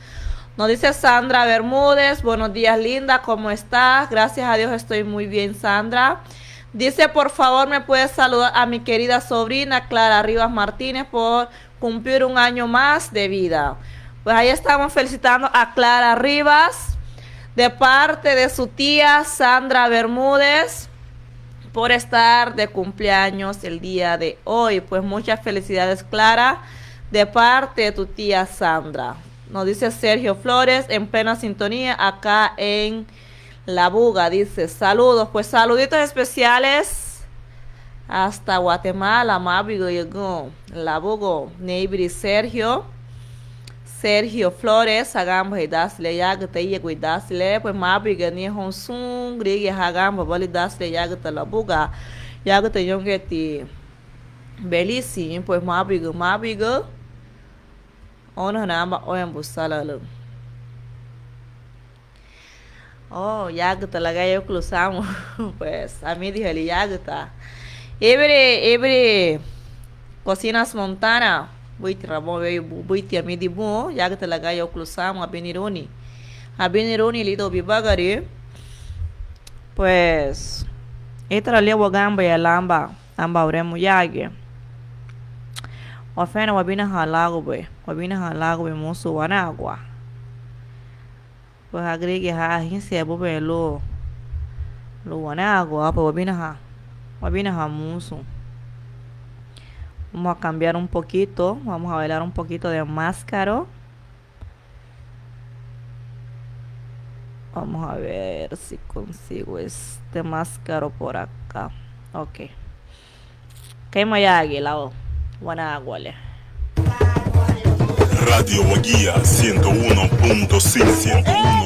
Nos dice Sandra Bermúdez, buenos días linda, ¿cómo estás? Gracias a Dios estoy muy bien, Sandra. Dice por favor me puedes saludar a mi querida sobrina Clara Rivas Martínez por cumplir un año más de vida. Pues ahí estamos felicitando a Clara Rivas de parte de su tía Sandra Bermúdez por estar de cumpleaños el día de hoy. Pues muchas felicidades, Clara, de parte de tu tía Sandra. Nos dice Sergio Flores en plena sintonía acá en La Buga. Dice saludos, pues saluditos especiales hasta Guatemala, Mabigo llegó La Bugo, Neibri Sergio Flores, hagamos y dasle ya que te llego y dasle, pues Mabigo ni Honsun, Grigi hagamos, vale dasle ya que te La Buga, ya que te yongue ti Belici, pues Mabigo, ono namba oyan busala lo. Oh, ya que te la gallo cruzamos, pues a mí dije ya que está. Ebre Cocinas Montana, voy a mí dibu, ya que te la gallo cruzamos a Benironi lido bibagari. Pues esta le gamba y amba oremo yage. Ofena wabina halago be musu wanagwa. Pues agregue a agencia bobe lo wanagwa, pues wabina ha musu. Vamos a cambiar un poquito, vamos a bailar un poquito de máscaro. Vamos a ver si consigo este máscaro por acá. Ok. ¿Qué me hay la Guanaguale? Radio Guía 101.5.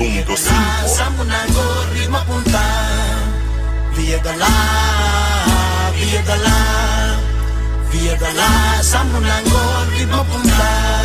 Samunango ritmo punta. Via Gala, Samunango ritmo punta.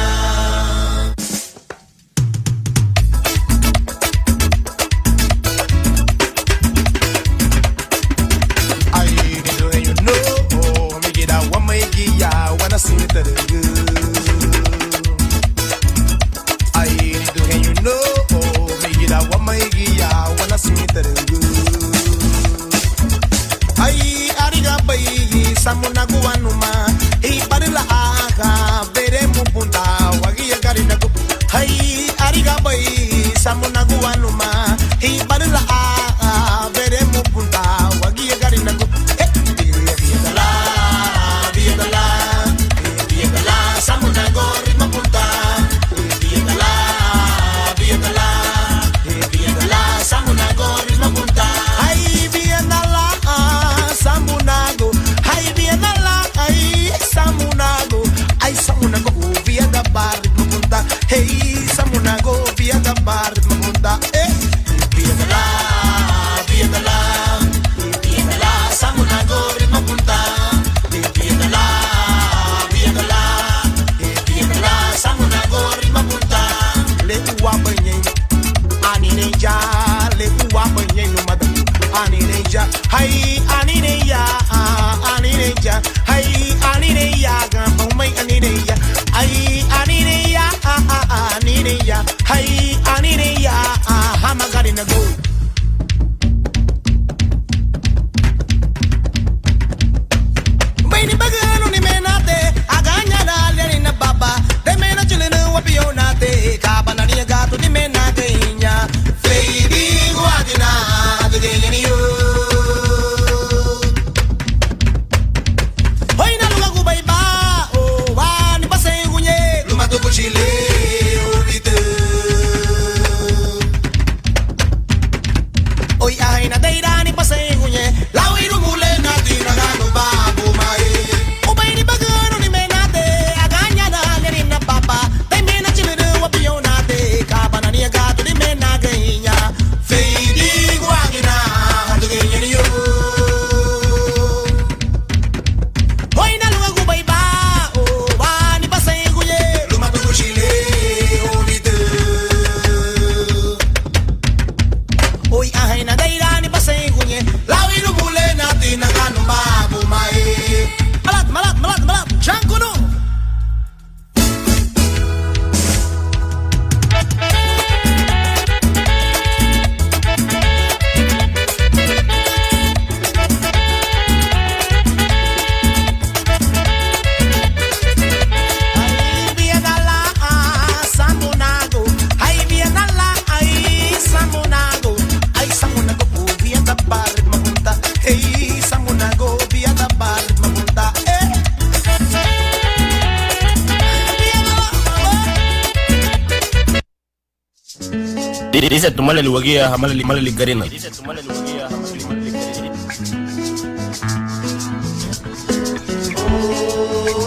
Dice tu mala luwagia hamala ligarina.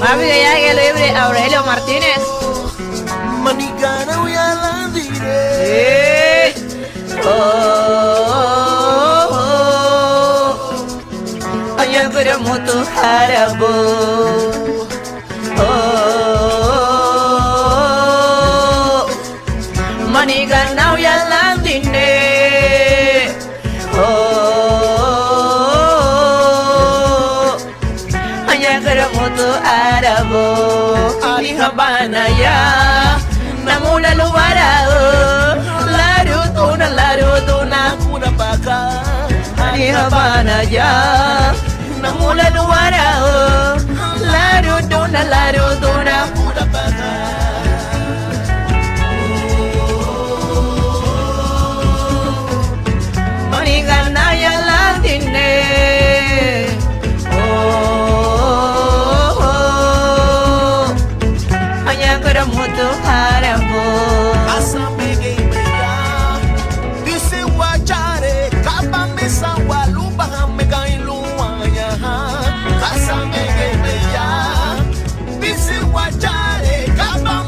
Papi, que ya que libre Aurelio Martínez. Manicana voy a la dire. Ayo queremos tu jarabo. Manicana voy a la dire. Moto Arabo, Ali Habana ya, Namula Lubarao, Larutuna, Pura Paca, Ali Habana ya, Namula Lubarao, Larutuna, Pura Paca. Manigana ya landine. Moto Harabo Asamege meya Dise wachare Kabame sawa luba Hamega iluanya Asamege meya Dise wachare Kabame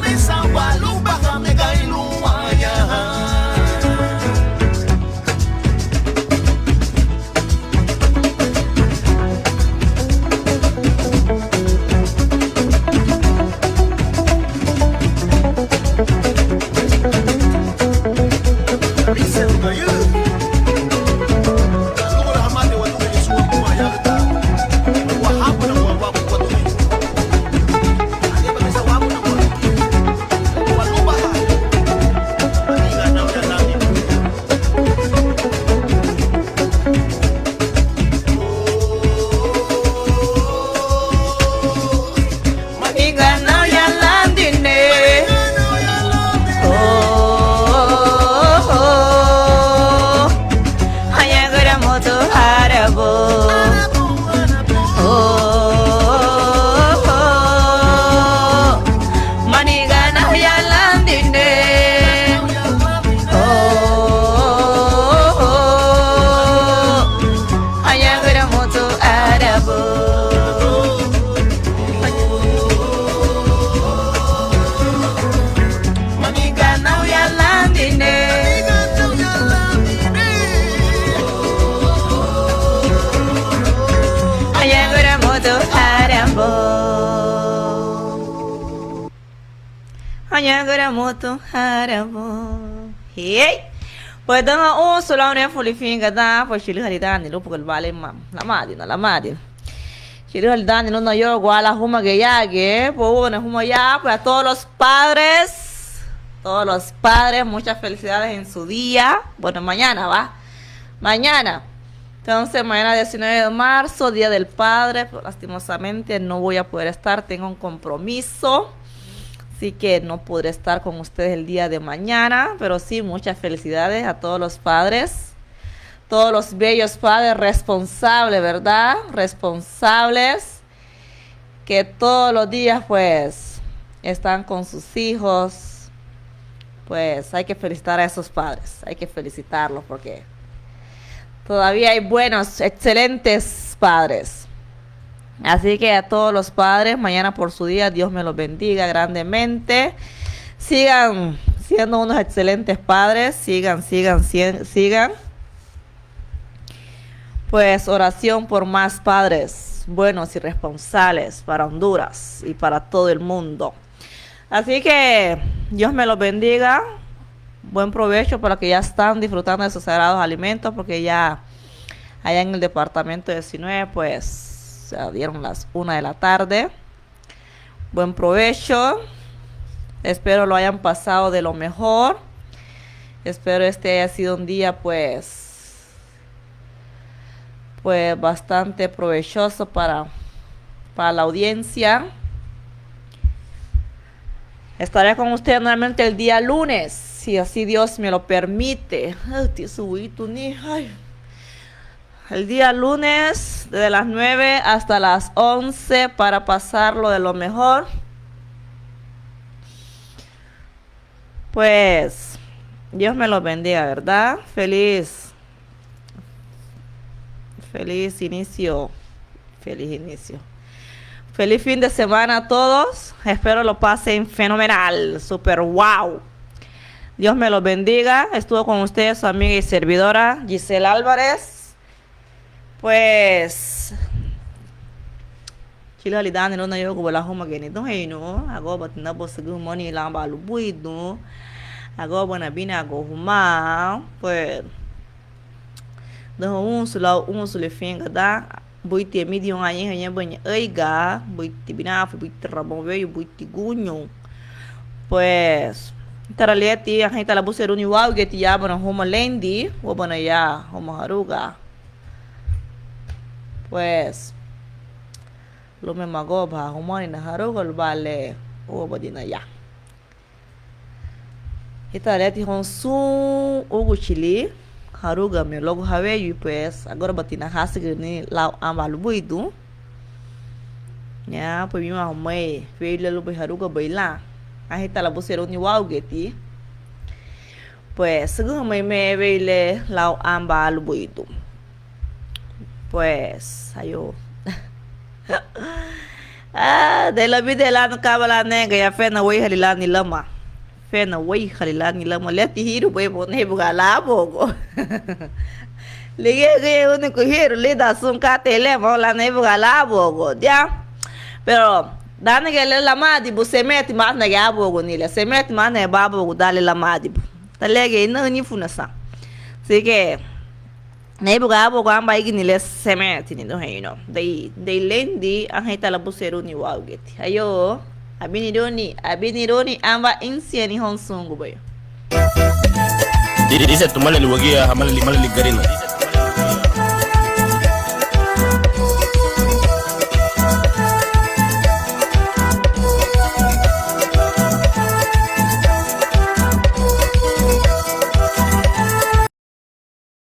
agora moto harabo. Hey. Pues tengo un solo una folifinga da, pues chile halidani lo porque el vale la madre. Chile halidani no yo igual a huma que ya que, pues bueno, huma ya, pues a todos los padres, muchas felicidades en su día. Bueno, mañana va. Mañana. Entonces, mañana 19 de marzo, Día del Padre, pero lastimosamente no voy a poder estar, tengo un compromiso. Así que no podré estar con ustedes el día de mañana, pero sí, muchas felicidades a todos los padres, todos los bellos padres responsables, ¿verdad? Responsables, que todos los días pues están con sus hijos. Pues hay que felicitar a esos padres, hay que felicitarlos porque todavía hay buenos, excelentes padres. Así que a todos los padres, mañana por su día, Dios me los bendiga grandemente. Sigan siendo unos excelentes padres, sigan. Pues oración por más padres buenos y responsables para Honduras y para todo el mundo. Así que Dios me los bendiga. Buen provecho para los que ya están disfrutando de esos sagrados alimentos, porque ya allá en el departamento 19, pues se dieron las 1 de la tarde. Buen provecho. Espero lo hayan pasado de lo mejor. Espero este haya sido un día pues bastante provechoso para la audiencia. Estaré con ustedes nuevamente el día lunes, si así Dios me lo permite. El día lunes, desde las 9 hasta las 11, para pasarlo de lo mejor. Pues, Dios me los bendiga, ¿verdad? Feliz inicio. Feliz fin de semana a todos. Espero lo pasen fenomenal, super wow. Dios me los bendiga. Estuvo con ustedes su amiga y servidora Giselle Álvarez. Pues chile halidani no yo ko la homa geni don heino ago batina bosagu moni la balu buido ago bona bina go huma pues do un sule finga da buiti medium aí hanya banyak eiga buiti bina fu buiti rabon veio buiti gunyo pues taralieti a gente la buseruni wau geti ya bona homa lendi wo bona ya homa haruga. Pues lo me magoba humani na harugol vale o bodina ya italeti honsu ugu chili haruga me logo haveyu pues agora batina hasig ni lau amalu buidu ya pues mima homai feile lu haruga baila a hitala busero ni wau geti pues segu homai me veile lau amalu buidu. Pues, ayo. De la vida la no cabala nega ya fena wey halilani lama. Fena wey halilani lama leti hiru wey bone bugala bogo. Lige ge único hiru le da sun ka tele mo la ne bugala bogo. Ya. Pero dane que le la madibu se mete mas na ya bogo ni le se mete mas na babo dale la madibu. Talege no ni funasa. Así que Neibu gabo gamba igi nile semeti ni do heino. Dei lendi ang hita la buseru ni wawgeti. Ayo, abinironi amba insia ni honsungu bayo. Dice tu mala luwagia, hamala limala ligarino.